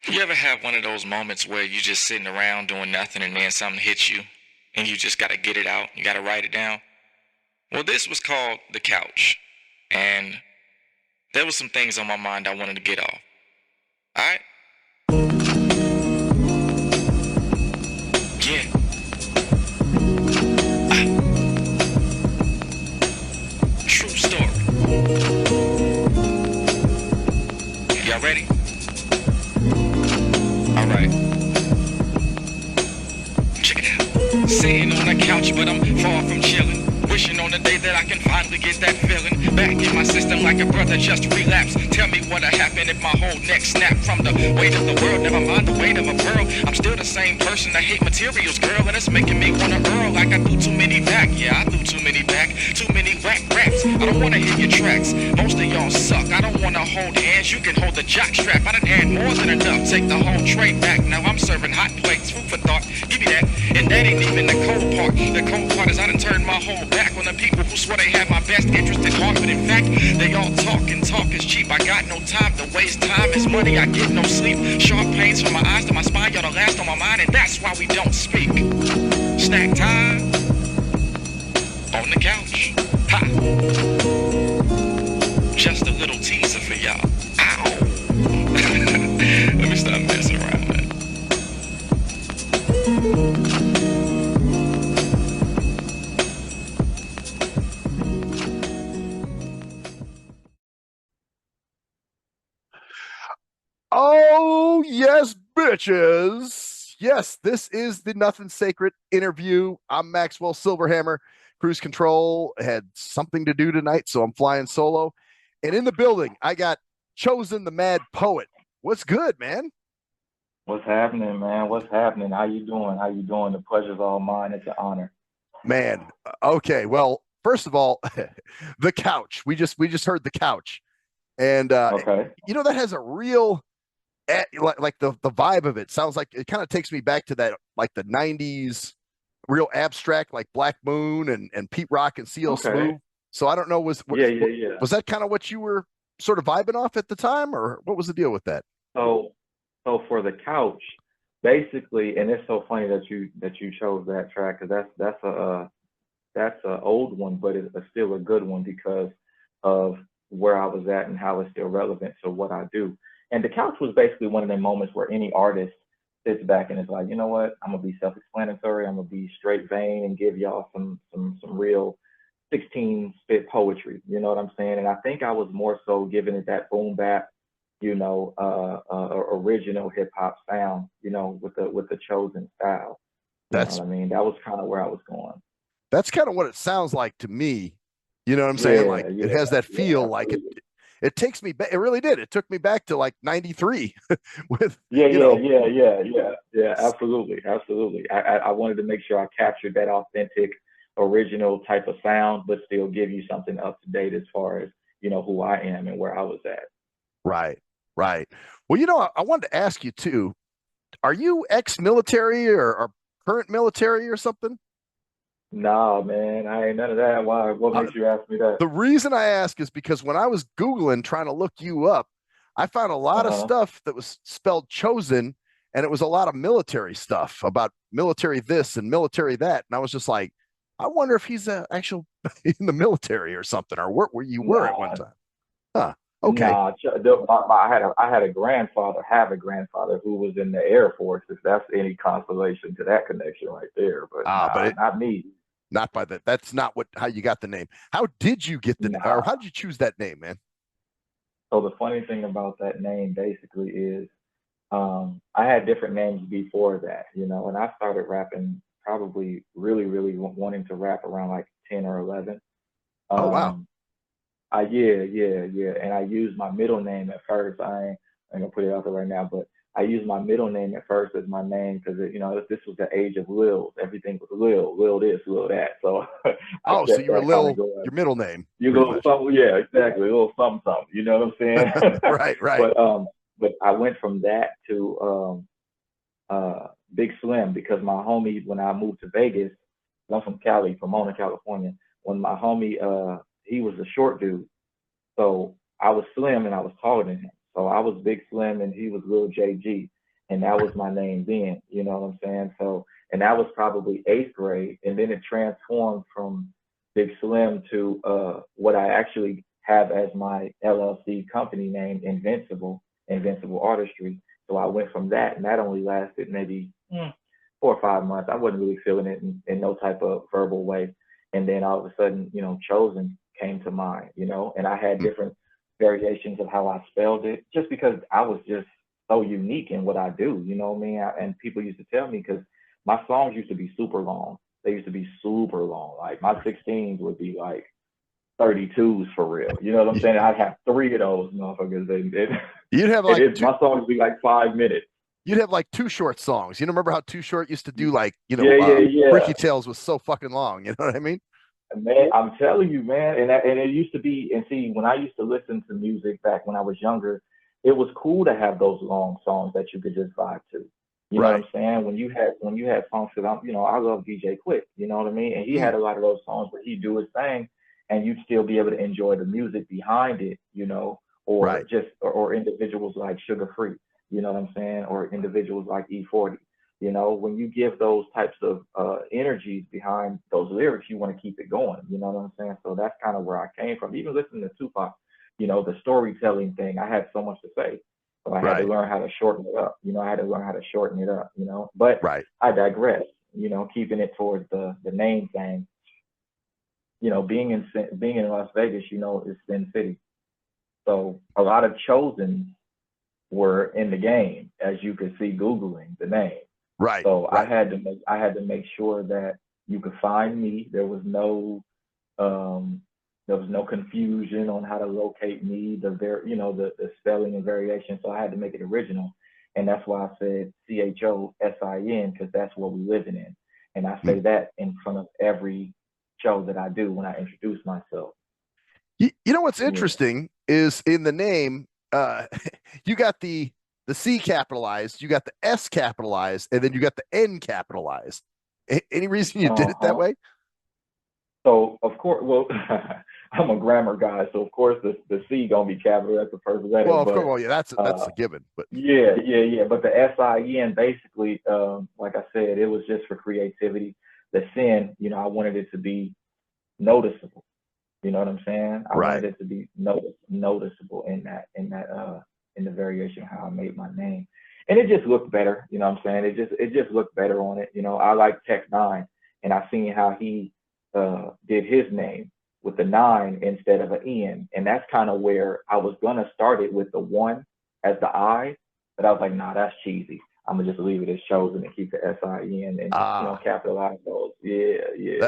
You ever have one of those moments where you just sitting around doing nothing and then something hits you and you just gotta get it out? You gotta write it down? Well, this was called The Couch. And there was some things on my mind I wanted to get off. Alright? Yeah. True story. Y'all ready? Alright. Check it out. Sitting on the couch, but I'm far from chilling. Wishing on the day that I can finally get that feeling back in my system like a brother just relapsed. Tell me what'll happen if my whole neck snapped from the weight of the world. Never mind the weight of a pearl. I'm still the same person that hate materials, girl, and it's making me wanna earl like I do too many back. Yeah, I do too many back, too many whack raps. I don't wanna hear your tracks. Most of y'all suck. I don't wanna hold hands. You can hold the jock strap. I done had more than enough. Take the whole tray back. Now I'm serving hot plates, food for thought. Give me that. And that ain't even the cold part. The cold part is I done turned my whole back on the people who swear they have my best interest at heart. But in fact, they all talk and talk is cheap. I got no time to waste. Time is money. I get no sleep. Sharp pains from my eyes to my spine. Y'all the last on my mind, and that's why we don't speak. Snack time on the couch. Ha! Just a little teaser for y'all. Ow! Let me stop messing around, man. Oh, yes, bitches. Yes, this is the Nothing Sacred interview. I'm Maxwell Silverhammer. Cruise Control had something to do tonight, so I'm flying solo. And in the building, I got ChoSiN the Mad Poet. What's good, man? What's happening, man? What's happening? How you doing? How you doing? The pleasure's all mine. It's an honor. Man, okay. Well, first of all, the couch. We just heard the couch, and Okay. that has a real like the vibe of it sounds like it kind of takes me back to that like the 90s real abstract like Black Moon and Pete Rock and CL Okay. Smooth. So I don't know Yeah. was that kind of what you were sort of vibing off at the time, or what was the deal with that? So, so for the couch, basically, and it's so funny that you chose that track because that's a old one, but it's still a good one because of where I was at and how it's still relevant to what I do. And the couch was basically one of the moments where any artist sits back and is like, you know what, I'm gonna be self-explanatory, I'm gonna be straight vein and give y'all some real 16 spit poetry. You know what I'm saying? And I think I was more so giving it that boom bap, original hip hop sound, with the chosen style. You know that's what I mean? That was kind of where I was going. that's kind of what it sounds like to me. You know what I'm saying? Like Yeah, it yeah, has that yeah, feel like it absolutely. it takes me back. It really did. It took me back to like 93 with, Yeah, you yeah, know, yeah, yeah, yeah, yeah, absolutely, absolutely. I wanted to make sure I captured that authentic, original type of sound, but still give you something up to date as far as, who I am and where I was at. right, right. Well, I wanted to ask you too. Are you ex-military or current military or something? Nah, man, I ain't none of that. Why? What Uh, makes you ask me that? the reason I ask is because when I was Googling trying to look you up, I found a lot of Uh-huh. stuff that was spelled chosen, and it was a lot of military stuff about military this and military that. And I was just like, I wonder if he's actual in the military or something, or where you were at one Nah, time. Huh. Okay. nah. I had a grandfather, have a grandfather who was in the Air Force. If that's any consolation to that connection right there, but But nah, it not me. not by that. That's not what how you got the name. How did you get the or Nah. how did you choose that name, man? So the funny thing about that name basically is I had different names before that, and I started rapping probably really wanting to rap around like 10 or 11. Oh wow. Um, yeah, and I used my middle name at first. I ain't gonna put it out there right now, but I used my middle name at first as my name because this was the age of Lil. Everything was Lil this, Lil that. So I Oh, so kept you were that kind of Lil, going. your middle name, You pretty little much. something, yeah, exactly. A little something, something. You know what I'm saying? Right, right. but I went from that to Big Slim because my homie, when I moved to Vegas, I'm from Cali, Pomona, California. When my homie, he was a short dude, so I was slim and I was taller than him. So I was Big Slim and he was Lil JG, and that was my name then. You know what I'm saying? So, and that was probably eighth grade, and then it transformed from Big Slim to what I actually have as my LLC company name, Invincible Artistry. So I went from that, and that only lasted maybe 4 or 5 months. I wasn't really feeling it in no type of verbal way. And then all of a sudden, ChoSiN came to mind, and I had different variations of how I spelled it just because I was just so unique in what I do, you know what I mean? And people used to tell me, because my songs used to be super long. They used to be super long. Like my 16s would be like 32s for real. You know what I'm saying? I'd have 3 of those motherfuckers. You'd have like my songs would be like 5 minutes. You'd have like Too Short songs. You remember how Too Short used to do like, yeah. Ricky Tales was so fucking long. You know what I mean? Man, I'm telling you, man, and it used to be, and see, when I used to listen to music back when I was younger, it was cool to have those long songs that you could just vibe to. You know what I'm saying? When you had songs, because I love DJ Quick, you know what I mean? And he had a lot of those songs where he'd do his thing, and you'd still be able to enjoy the music behind it, or just or individuals like Sugar Free, you know what I'm saying, or individuals like E40. When you give those types of energies behind those lyrics, you want to keep it going. You know what I'm saying? So that's kind of where I came from. Even listening to Tupac, the storytelling thing, I had so much to say. So I had to learn how to shorten it up. I had to learn how to shorten it up, But I digress, keeping it towards the name thing. Being in Las Vegas, is Sin City. So a lot of ChoSiN were in the game, as you could see Googling the name. So I had to make sure that you could find me. There was no confusion on how to locate me, the spelling and variation. So I had to make it original. And that's why I said ChoSiN, because that's what we're living in. And I say that in front of every show that I do when I introduce myself. You know what's interesting is in the name, you got the C capitalized, you got the S capitalized, and then you got the N capitalized. Any reason you did it that way? So of course, well, I'm a grammar guy, so of course the C gonna be capital at the first letter. Well, of course, well, yeah, that's a given. But yeah. But the SIN basically, like I said, it was just for creativity. The sin, I wanted it to be noticeable. You know what I'm saying? I wanted it to be noticeable in the variation of how I made my name, and it just looked better. You know what I'm saying? It just looked better on it. I like Tech9, and I seen how he did his name with the 9 instead of an N, and that's kind of where I was gonna start it with the 1 as the I, but I was like, nah, that's cheesy. I'm gonna just leave it as ChoSiN and keep the SIN and capitalize those. Yeah.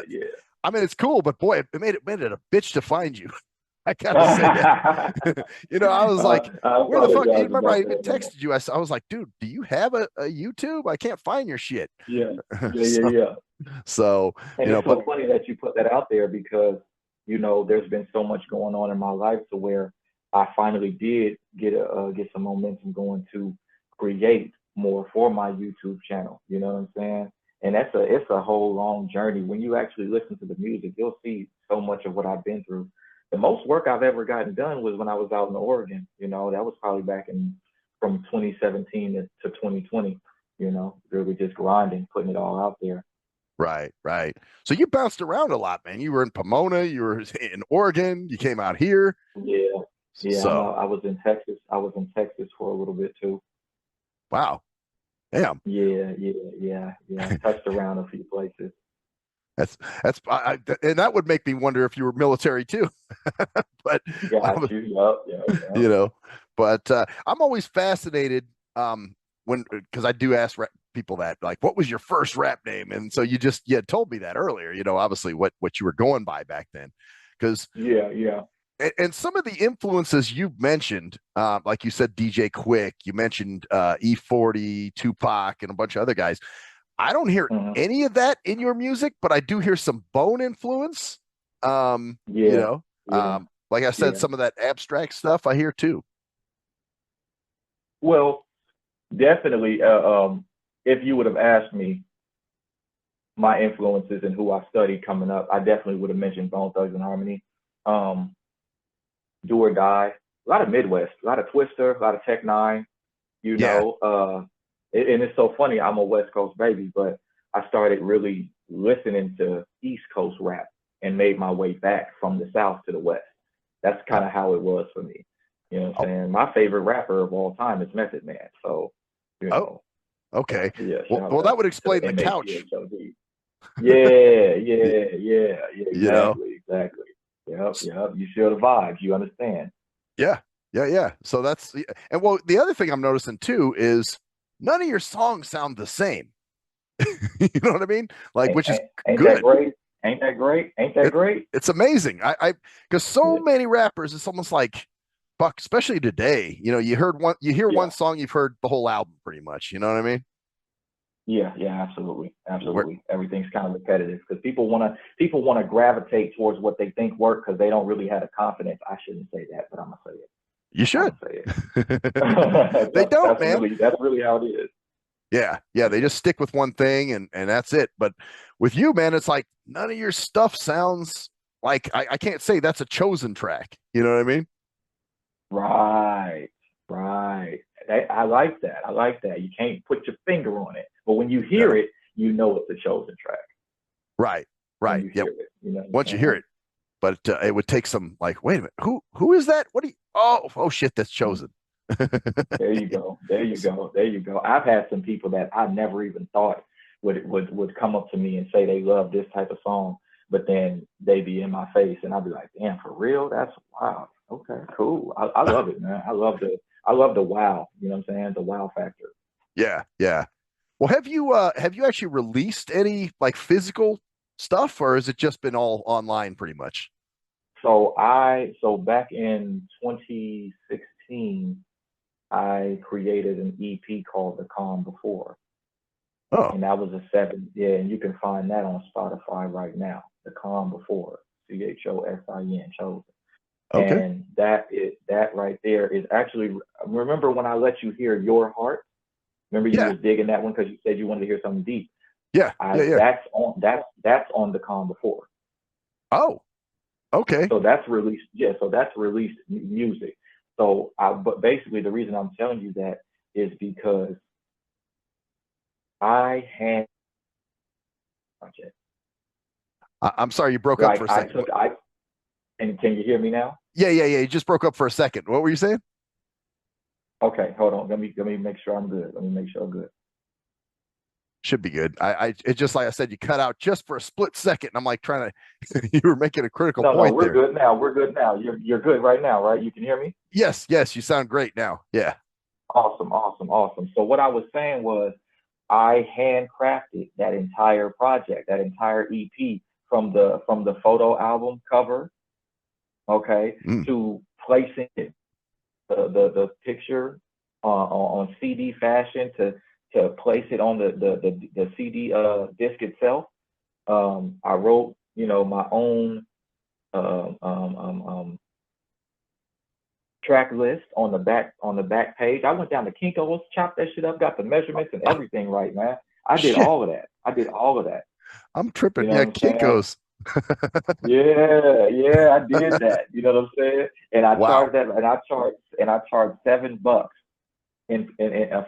I mean, it's cool, but boy, it made it a bitch to find you. I gotta say that. I was like, where the fuck? You remember I even texted you. I was like, dude, do you have a YouTube? I can't find your shit. Yeah. So, and it's so funny that you put that out there, because there's been so much going on in my life to where I finally did get some momentum going to create more for my YouTube channel. You know what I'm saying? And it's a whole long journey. When you actually listen to the music, you'll see so much of what I've been through. The most work I've ever gotten done was when I was out in Oregon. That was probably back from 2017 to 2020. Really just grinding, putting it all out there. Right. So you bounced around a lot, man. You were in Pomona, you were in Oregon, you came out here. Yeah. So I was in Texas. I was in Texas for a little bit too. Wow. Damn. Yeah. Touched around a few places. That's and that would make me wonder if you were military too. But but I'm always fascinated because I do ask people that, like, what was your first rap name? And so you told me that earlier. Obviously what you were going by back then, because and some of the influences you've mentioned, like you said, DJ Quick, you mentioned E40, Tupac, and a bunch of other guys. I don't hear any of that in your music, but I do hear some Bone influence. Like I said, some of that abstract stuff I hear too. Well, definitely. If you would have asked me my influences and who I studied coming up, I definitely would have mentioned Bone Thugs and Harmony. Do or Die Midwest, a lot of Twister, a lot of Tech Nine. You Yeah. know, and it's so funny. I'm a West Coast baby, but I started really listening to East Coast rap and made my way back from the South to the West. That's kind of how it was for me. You know what I'm Oh, saying? My favorite rapper of all time is Method Man. So, you oh, know, okay. yeah, Well, shout that out would to explain the the couch. MHCHOD. Yeah, y- yeah, yeah, yeah, You know? exactly. Yep. You feel the vibes. You understand. Yeah, yeah. So that's and well, the other thing I'm noticing too is none of your songs sound the same. You know what I mean? Like, Ain't, which is ain't, ain't that good. great? Ain't that great? Ain't that It great? it's amazing. Because so Yeah, many rappers, it's almost like fuck, especially today. You hear yeah, one song, you've heard the whole album pretty much. You know what I mean? yeah. Absolutely, Where absolutely. Everything's kind of repetitive because people wanna gravitate towards what they think work because they don't really have the confidence. I shouldn't say that, but I'm gonna say it. you I'm should. gonna say it. They that's don't, that's man. really that's really how it is. Yeah, they Yeah. just stick with one thing and that's it. But with you, man, it's like none of your stuff sounds like I can't say that's a chosen track. You know what I mean? Right, right. I like that. I like that. You can't put your finger on it, but when you hear No. it, you know it's a chosen track. Right, When right. you Yep. hear it, you know what I'm Once you hear saying? it, but it would take some like, wait a minute, who is that? What do you? Oh shit, that's Mm. chosen. There you go. There you go. There you go. I've had some people that I never even thought would come up to me and say they love this type of song, but then they be in my face and I'll be like, damn, for real? That's wow. Okay, cool. I love it, man. I love the wow. You know what I'm saying? The wow factor. Yeah. Well, have you actually released any like physical stuff, or has it just been all online pretty much? So back in 2016, I created an EP called The Calm Before. Oh, And that was a seven. Yeah, and you can find that on Spotify right now. The Calm Before, ChoSIN, chosen. okay. And that right there is actually. Remember when I let you hear Your Heart? Remember you Yeah, was digging that one because you said you wanted to hear something deep. yeah. That's on the Calm Before. Oh, okay. So that's released. Yeah, so that's released music. But basically the reason I'm telling you that is because I had project. I'm sorry you broke up Like for a I second. took I and can you hear me now? Yeah. You just broke up for a second. What were you saying? Okay, hold on. Let me make sure I'm good. Let me make sure I'm good. Should be good. It's just like I said, you cut out just for a split second. And I'm like trying to, you were making a critical No, point we're there. good now. We're good now. You're good right now, right? You can hear me? Yes, you sound great now. Yeah. Awesome. So what I was saying was I handcrafted that entire project, that entire EP from the photo album cover, okay, Mm. to placing it, the picture on CD fashion to place it on the CD disc itself. I wrote, my own um, um, um, um, track list on the back page. I went down to Kinko's, chopped that shit up, got the measurements and Oh, everything right, man. I did shit. all of that. I did all of that. I'm tripping. You know Yeah, what I'm saying? Kinko's. Yeah, I did that. You know what I'm saying? And I Wow. charged that, and I charged $7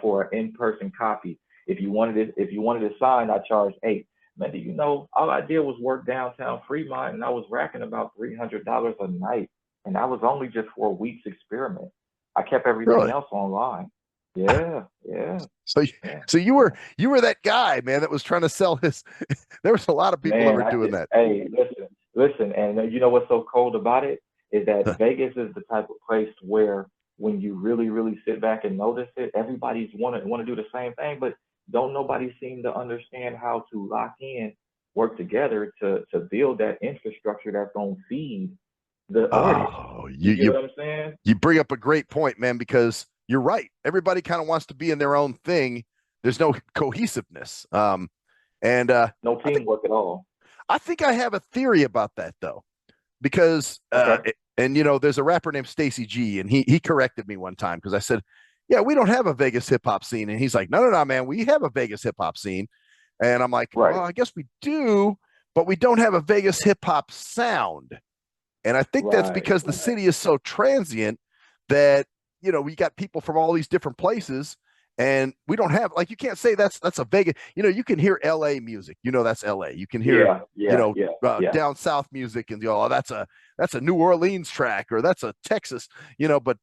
for an in-person copy. If you wanted it signed, I charged 8. Man, do you know all I did was work downtown Fremont, and I was racking about $300 a night, and that was only just for a week's experiment. I kept everything Really? else online. Yeah, yeah, So, yeah, so you yeah. were you were that guy, man, that was trying to sell his. There was a lot of people that Man, were I doing did. that. Hey, listen, and you know what's so cold about it is that Vegas is the type of place where when you really, really sit back and notice it, everybody's want to do the same thing, but don't nobody seem to understand how to lock in, work together to build that infrastructure that's gonna feed the artist. Oh, You get what I'm saying? you bring up a great point, man, because you're right. Everybody kind of wants to be in their own thing. There's no cohesiveness. And No I think teamwork at all. I think I have a theory about that though, because Okay. and there's a rapper named Stacy G, and he corrected me one time because I said, yeah, we don't have a Vegas hip hop scene, and he's like, no, man, we have a Vegas hip hop scene, and I'm like, Right. well, I guess we do, but we don't have a Vegas hip hop sound. And I think that's Right. because the Right. city is so transient that, you know, we got people from all these different places, and we don't have, like, you can't say that's a Vegas. You know, you can hear LA music, you know, that's LA. You can hear, down south music, and oh, that's a New Orleans track, or that's a Texas, you know. But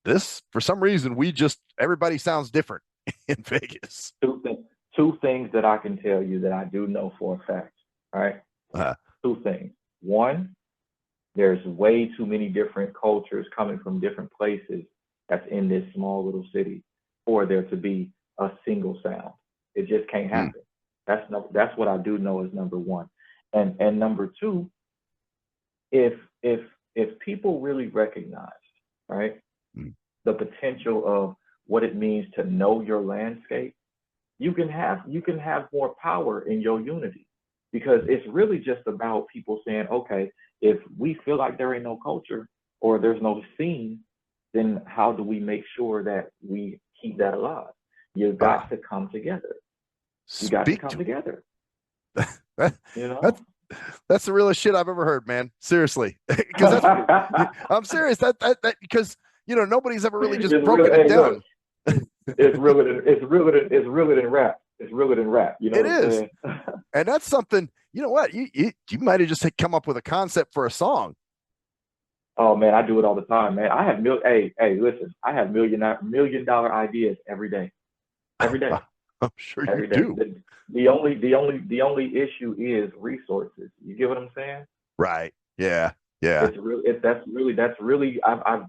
this, for some reason, everybody sounds different in Vegas. Two things that I can tell you that I do know for a fact. All right. Two things. One, there's way too many different cultures coming from different places that's in this small little city for there to be a single sound. It just can't happen. That's what I do know is number one. And number two, if people really recognize, right, the potential of what it means to know your landscape, you can have more power in your unity, because it's really just about people saying, okay, if we feel like there ain't no culture or there's no scene, then how do we make sure that we keep that alive? You've got to come together. You got to come together. You know? That's the realest shit I've ever heard, man. Seriously. Because I'm serious. That because, you know, nobody's ever really just broken it down. It's realer than rap. It's realer than rap. You know, it is. And that's something, you know what? You might have just come up with a concept for a song. Oh man, I do it all the time, man. I have listen, I have $1 million ideas every day. Every day. I'm sure you do. The only issue is resources. You get what I'm saying? Right. Yeah. Yeah. I've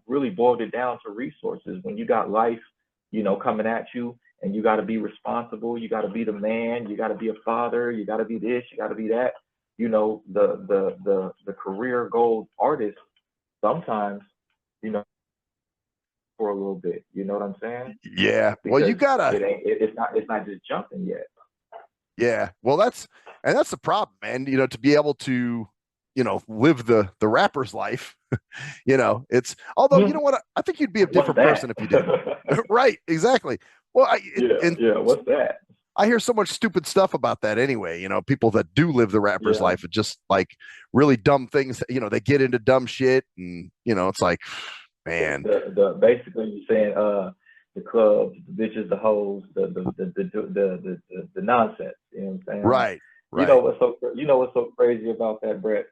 really boiled it down to resources. When you got life, you know, coming at you, and you got to be responsible, you got to be the man, you got to be a father, you got to be this, you got to be that. You know, the career goal artist, sometimes, you know, for a little bit. You know what I'm saying? Yeah. Because well, you gotta. It's not just jumping yet. Yeah. Well, that's the problem, man. You know, to be able to, you know, live the rapper's life. You know, it's, although, you know what, I think you'd be a different person if you did. Right. Exactly. Well, what's that? I hear so much stupid stuff about that anyway. You know, people that do live the rapper's life are just like really dumb things. You know, they get into dumb shit, and you know, it's like, man. Basically you're saying the clubs, the bitches, the hoes, the nonsense. You know what I'm saying? Right. You know what's so crazy about that, Brett?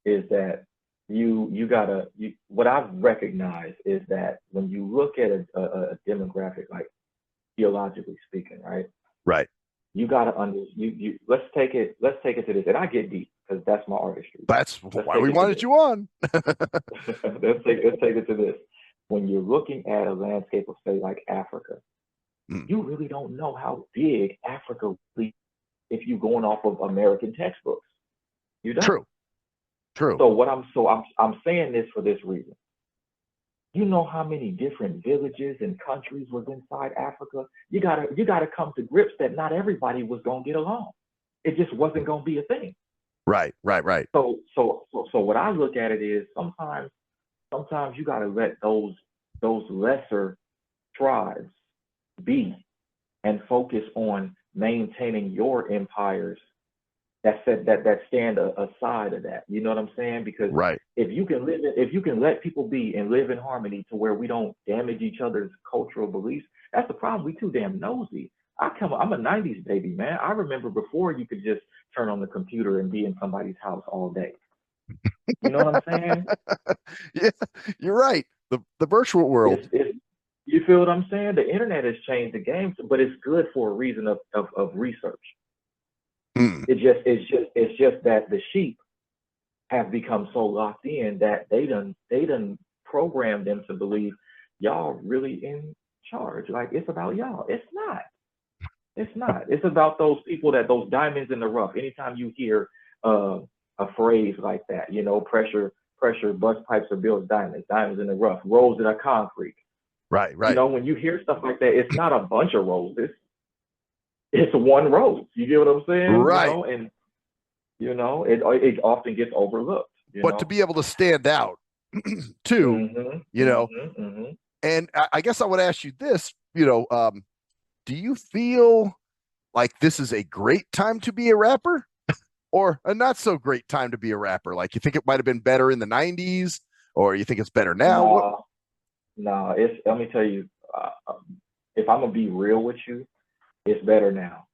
Is that what I've recognized is that when you look at a demographic, like theologically speaking, right, you got to let's take it to this, and I get deep because that's my artistry. That's why we wanted you on. let's take it to this. When you're looking at a landscape of, say, like Africa, you really don't know how big Africa is if you're going off of American textbooks. You don't. True. So I'm saying this for this reason. You know how many different villages and countries was inside Africa? You gotta come to grips that not everybody was gonna get along. It just wasn't gonna be a thing. Right. So what I look at it is sometimes you gotta let those lesser tribes be and focus on maintaining your empires that stand aside of that. You know what I'm saying? Because if you can let people be and live in harmony to where we don't damage each other's cultural beliefs, that's the problem. We too damn nosy. I'm a 90s baby, man. I remember before you could just turn on the computer and be in somebody's house all day. You know what I'm saying? Yeah, you're right. The virtual world. You feel what I'm saying? The internet has changed the game, but it's good for a reason of research. It's just that the sheep have become so locked in that they done programmed them to believe y'all really in charge. Like, it's about y'all. It's not. It's about those people, those diamonds in the rough. Anytime you hear a phrase like that, you know, pressure, bust pipes or builds diamonds in the rough, roads that are concrete. Right. You know, when you hear stuff like that, it's not a bunch of roses. It's one rose. You get what I'm saying? Right. You know? And you know, it often gets overlooked. But to be able to stand out too, you know, and I guess I would ask you this, you know, do you feel like this is a great time to be a rapper or a not so great time to be a rapper? Like, you think it might have been better in the 90s, or you think it's better now? no, it's, let me tell you, if I'm gonna be real with you, it's better now.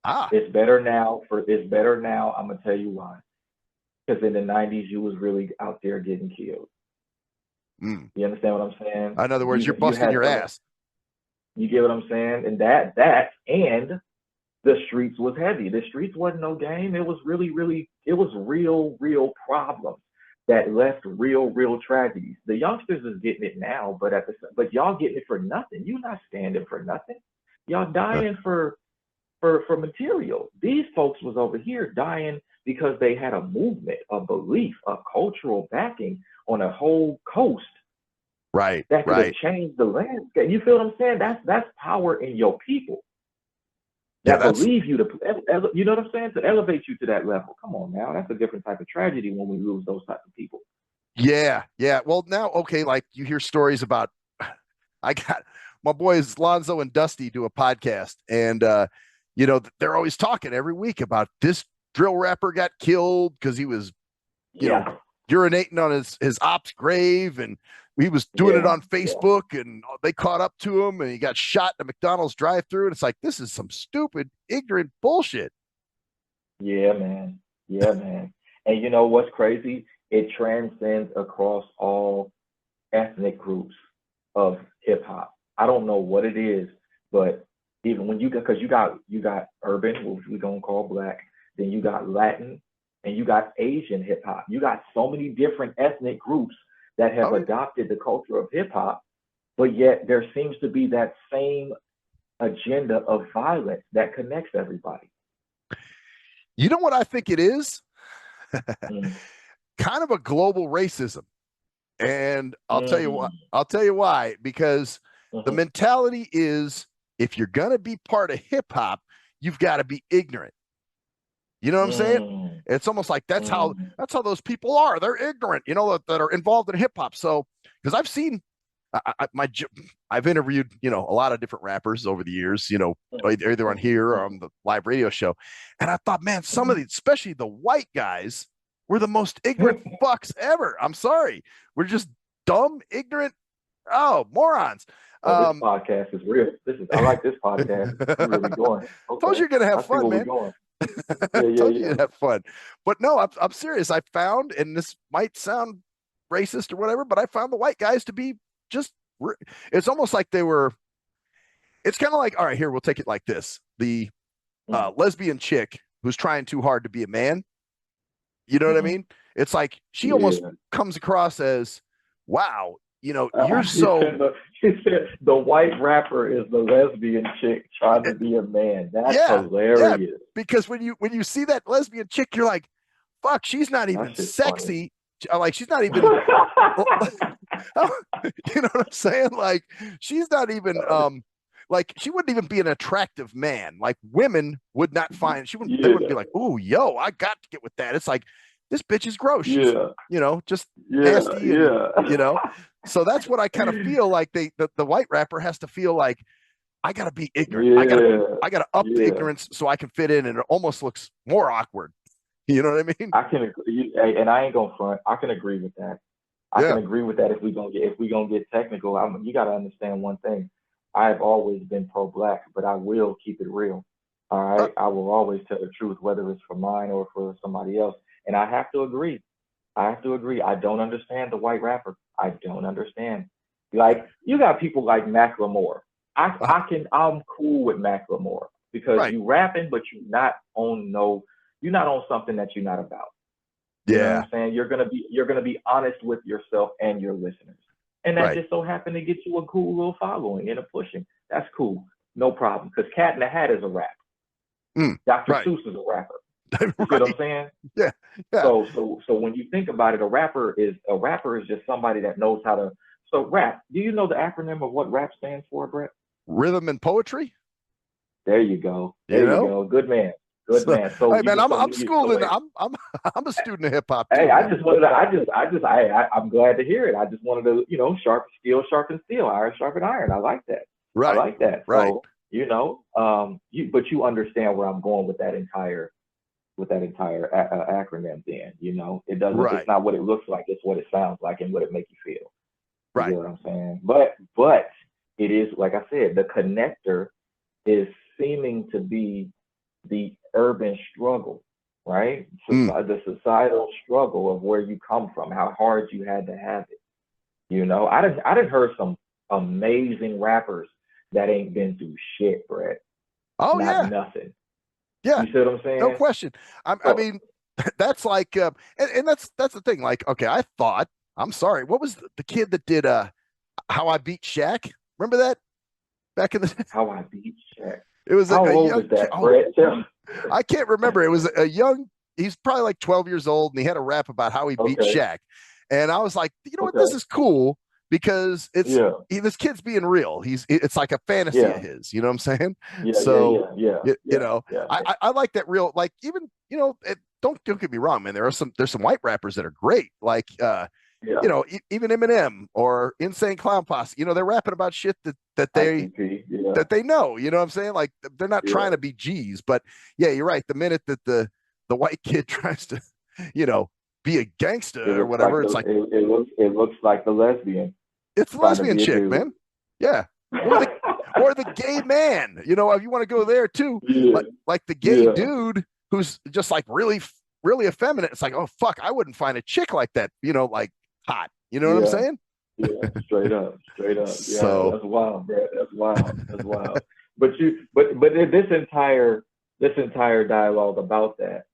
Ah, It's better now. I'm gonna tell you why. Because in the '90s, you was really out there getting killed. mm. You understand what I'm saying? In other words, you're You busting had your some. ass. You get what I'm saying? And that and the streets was heavy. The streets wasn't no game. It was really, it was real problems that left real tragedies. The youngsters is getting it now, but y'all getting it for nothing. You not standing for nothing. Y'all dying for material. These folks was over here dying because they had a movement, a belief, a cultural backing on a whole coast Right, that could have right. changed the landscape. You feel what I'm saying? That's power in your people Yeah, that that's believe you to, you know what I'm saying, to elevate you to that level. Come on now, that's a different type of tragedy when we lose those types of people. yeah, yeah. Well, now, okay, like you hear stories about I got my boys Lonzo and Dusty do a podcast, and they're always talking every week about this drill rapper got killed because he was, you know, Yeah, urinating on his op's grave, and he was doing it yeah, on Facebook, and they caught up to him, and he got shot in a McDonald's drive-through, and it's like this is some stupid, ignorant bullshit. yeah, man, yeah, man. And you know what's crazy? It transcends across all ethnic groups of hip hop. I don't know what it is, but even when you got, because you got urban, which we gonna call black, then you got Latin, and you got Asian hip hop. You got so many different ethnic groups that have Oh, yeah. adopted the culture of hip hop, but yet there seems to be that same agenda of violence that connects everybody. You know what I think it is? Mm, Kind of a global racism. And I'll tell you what, mm, I'll tell you why, because the mhm, mentality is if you're going to be part of hip hop, you've got to be ignorant. You know what I'm saying? mm, It's almost like mm, that's how those people are. They're ignorant, that are involved in hip hop. So, because I've seen I've interviewed, a lot of different rappers over the years, either on mhm, here or mhm, on the live radio show. And I thought, man, some of mhm. these, especially the white guys, were the most ignorant fucks ever. I'm sorry. We're just dumb, ignorant, morons. Oh, this Um, podcast is real. I like this podcast. We really going. told you Okay. you're gonna have I see fun, where we're man. going. Yeah, yeah, Told you yeah. you'd have fun. But no, I'm serious. I found, and this might sound racist or whatever, but I found the white guys to be just, it's almost like they were, it's kind of like, all right, here, we'll take it like this. The Mm, lesbian chick who's trying too hard to be a man, you know what I mhm. mean? It's like she almost Yeah. comes across as, wow, you're He so, said the white rapper is the lesbian chick trying to be a man. That's yeah, yeah. hilarious. Because when you see that lesbian chick, you're like, fuck, she's not That even shit's funny. sexy. Like she's not even you know what I'm saying? Like she's not even like she wouldn't even be an attractive man. Like women would not find she wouldn't they wouldn't be Yeah, like, "Oh, yo, I got to get with that." It's like this bitch is gross. She's, yeah, just yeah, nasty and yeah. you know. So that's what I kind of feel like the white rapper has to feel like I got to be ignorant. I got to Yeah, I got to up the yeah. ignorance so I can fit in and it almost looks more awkward. You know what I mean? I can agree, and I ain't gonna front. I can agree with that. I can Yeah. agree with that if we gonna get technical. You got to understand one thing. I've always been pro-black, but I will keep it real. All Uh, right, I will always tell the truth, whether it's for mine or for somebody else. And I have to agree. I have to agree. I don't understand the white rapper. I don't understand. Like you got people like Macklemore. I'm cool with Macklemore because right. you rapping, but you're not on something that you're not about. You know what Yeah. I'm saying? You're gonna be honest with yourself and your listeners. And that Right. just so happened to get you a cool little following and a pushing. That's cool. No problem. Because Cat in the Hat is a rap. Mm, Dr. right. Seuss is a rapper. You see what I'm Right. saying? Yeah. Yeah. So when you think about it, a rapper is just somebody that knows how to. So rap. Do you know the acronym of what rap stands for, Brett? Rhythm and poetry, There you go. you There you know? go. Good man. Good So, man. So hey man, you I'm so I'm when you schooled so in wait. I'm a student of hip hop Hey, too, I man. just wanted to, I'm glad to hear it. I just wanted to, sharpen steel, iron sharpen iron. I like that. I Right. like that. Right. So, but you understand where I'm going with that entire acronym. Then, it doesn't, it's Right. not what it looks like, it's what it sounds like and what it makes you feel. You Right. get what I'm saying? But it is, like I said, the connector is seeming to be the urban struggle, right? Mm. The societal struggle of where you come from, how hard you had to have it. You know, I done heard some amazing rappers that ain't been through shit, Brett. Oh Not yeah. nothing. Yeah. You see what I'm No saying? question. I So mean, that's like, and that's the thing. Like, okay, I thought, I'm sorry, what was the kid that did How I Beat Shaq? Remember that back in the? how I beat Shaq. It was How a old young. is that, Oh, Brett? I can't remember. It was a young. He's probably like 12 years old, and he had a rap about how he beat Okay. Shaq. And I was like, you know what? This Okay. is cool because Yeah. this kid's being real. It's like a fantasy of Yeah. his. You know what I'm saying? Yeah. Yeah. So Yeah. Yeah. you Yeah. know, Yeah. I like that real. Like even don't get me wrong, man. There's some white rappers that are great. Like Yeah. even Eminem or Insane Clown Posse. You know, they're rapping about shit ICP. Yeah. that they know. You know what I'm saying? Like they're not Yeah. trying to be G's, but yeah, you're right. The minute that the white kid tries to, you know, be a It gangster or looks like whatever, it's like it looks like the lesbian it's the trying to lesbian be a chick, dude. man. Yeah. Or the gay man. You know, if you want to go there too, Yeah. like the gay Yeah. dude who's just like really effeminate. It's like, oh fuck, I wouldn't find a chick like that, like hot. You know what I'm Yeah. saying? Yeah. Straight up. Straight up. Yeah. So That's wild, bro. That's wild. That's wild. But this entire dialogue about that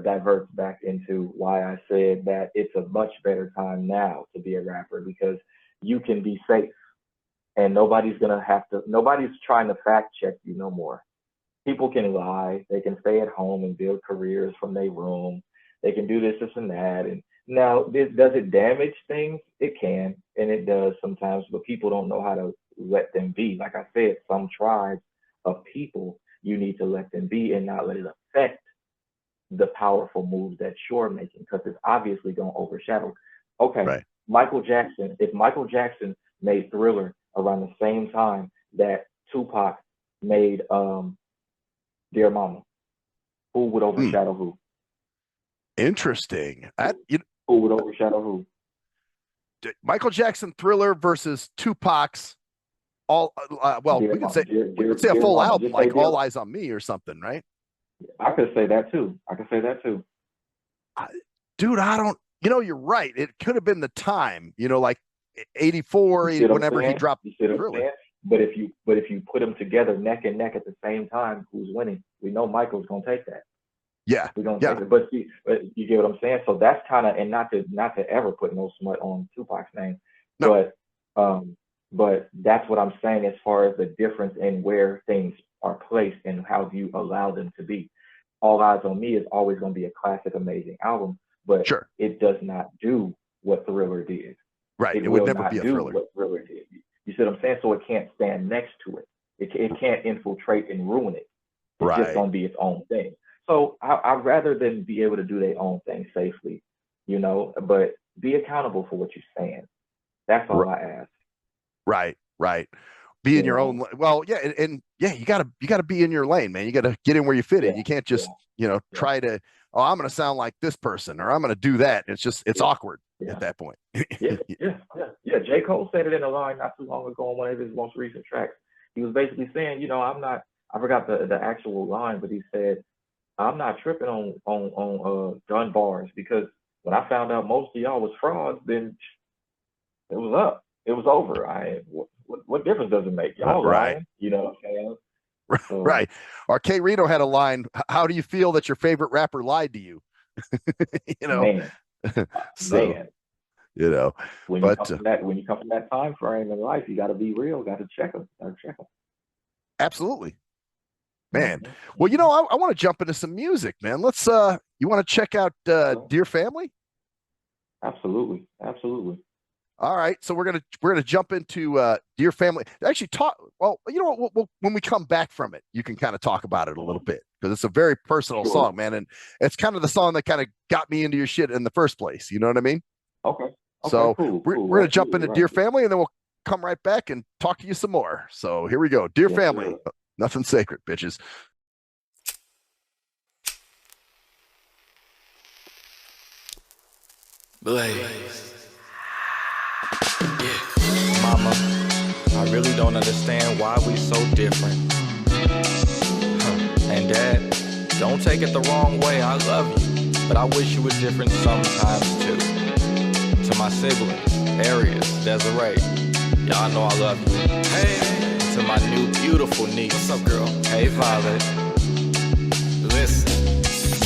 diverts back into why I said that it's a much better time now to be a rapper because you can be safe and nobody's trying to fact check you no more. People can lie, they can stay at home and build careers from their room, they can do this and that. And now, does it damage things? It can, and it does sometimes, but people don't know how to let them be. Like I said, some tribes of people, you need to let them be and not let it affect the powerful moves that you're making because it's obviously going to overshadow. Okay, right. Michael Jackson, if Michael Jackson made Thriller around the same time that Tupac made Dear Mama, who would Hmm. overshadow who? Interesting. Who would overshadow who? Michael Jackson Thriller versus Tupac's all well, Dear Mama, we could say a Dear full Mama. album Just say like Dear. All Eyes on Me or something, right? I could say that too. I could say that too. I, dude, I don't, you're right. It could have been the time, like 84, You see what I'm whenever he saying? dropped You see what I'm Thriller. saying? But if you put them together neck and neck at the same time, who's winning? We know Michael's gonna take that. Yeah. We're gonna Yeah. take it. But see, but you get what I'm saying? So that's kind of, and not to ever put no smut on Tupac's name, No. but that's what I'm saying as far as the difference in where things are placed and how you allow them to be. All Eyes on Me is always going to be a classic, amazing album, but Sure. it does not do what Thriller did. Right. It It would will never be not a do Thriller. what Thriller did. You see what I'm saying? So it can't stand next to it. It can't infiltrate and ruin it. It's just Right. going to be its own thing. So I'd rather than be able to do their own thing safely, but be accountable for what you're saying. That's all I ask. Right. Right. Be in your own. Well, yeah, and yeah, you gotta be in your lane, man. You gotta get in where you fit in. Yeah, You can't just yeah, try to. Oh, I'm gonna sound like this person, or I'm gonna do that. It's awkward yeah, at that point. yeah. J. Cole said it in a line not too long ago on one of his most recent tracks. He was basically saying, I'm not. I forgot the actual line, but he said, I'm not tripping on gun bars because when I found out most of y'all was frauds, then it was up. It was over. What difference does it make? Y'all Right. lying. You know what I'm saying? So, Right. Or K Reno had a line. How do you feel that your favorite rapper lied to you? man, So man. When you but come from that time frame in life, you got to be real. Got to check them. absolutely, man. Mm-hmm. Well, I want to jump into some music, man. Let's you want to check out Dear Family? Absolutely. All right, so we're gonna jump into Dear Family. Actually, talk. Well, you know what? When we come back from it, you can kind of talk about it a little bit because it's a very personal Sure. song, man, and it's kind of the song that kind of got me into your shit in the first place. You know what I mean? Okay. So Cool. we're gonna jump into Dear Family, and then we'll come right back and talk to you some more. So here we go, Dear Family. Sir. Nothing sacred, bitches. Blaze. Mama, I really don't understand why we so different. And Dad, don't take it the wrong way, I love you, but I wish you were different sometimes too. To my siblings, Arius, Desiree, y'all know I love you. Hey, to my new beautiful niece. What's up, girl? Hey, Violet. Listen.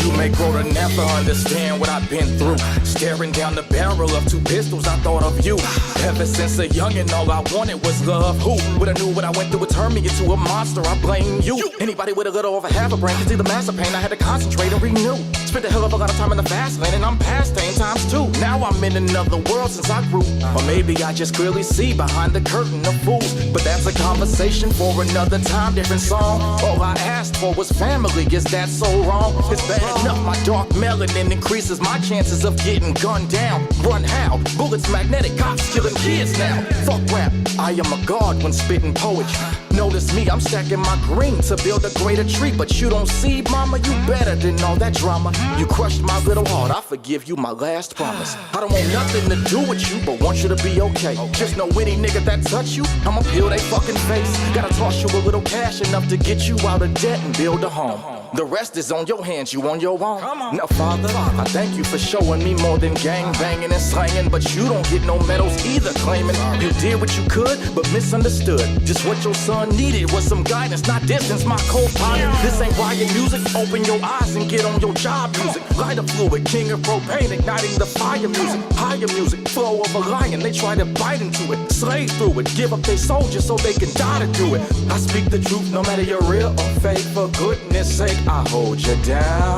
You may grow to never understand what I've been through. Staring down the barrel of two pistols, I thought of you. Ever since a youngin', all I wanted was love. Who would've knew what I went through would turn me into a monster? I blame you. Anybody with a little over half a brain can see the massive pain. I had to concentrate and renew. Spent a hell of a lot of time in the fast lane, and I'm past 10 times 2. Now I'm in another world since I grew. Or maybe I just clearly see behind the curtain of fools. But that's a conversation for another time, different song. All I asked for was family, is that so wrong? It's bad enough my dark melanin increases my chances of getting gunned down. Run how? Bullets magnetic, cops killing kids now. Fuck rap, I am a god when spitting poetry. Notice me, I'm stacking my green to build a greater tree. But you don't see, mama, you better than all that drama. You crushed my little heart, I forgive you my last promise. I don't want nothing to do with you, but want you to be okay. Just know any nigga that touch you, I'ma peel they fucking face. Gotta toss you a little cash enough to get you out of debt and build a home. The rest is on your hands, you on your own. Now, Father, I thank you for showing me more than gang banging and slanging. But you don't get no medals either, claiming you did what you could, but misunderstood. Just what your son needed was some guidance, not distance, my co-pilot. This ain't riot music, open your eyes and get on your job music. Lighter fluid, king of propane, igniting the fire music. Higher music, flow of a lion, they try to bite into it. Slave through it, give up their soldiers so they can die to do it. I speak the truth no matter you're real or fake, for goodness sake. I hold you down.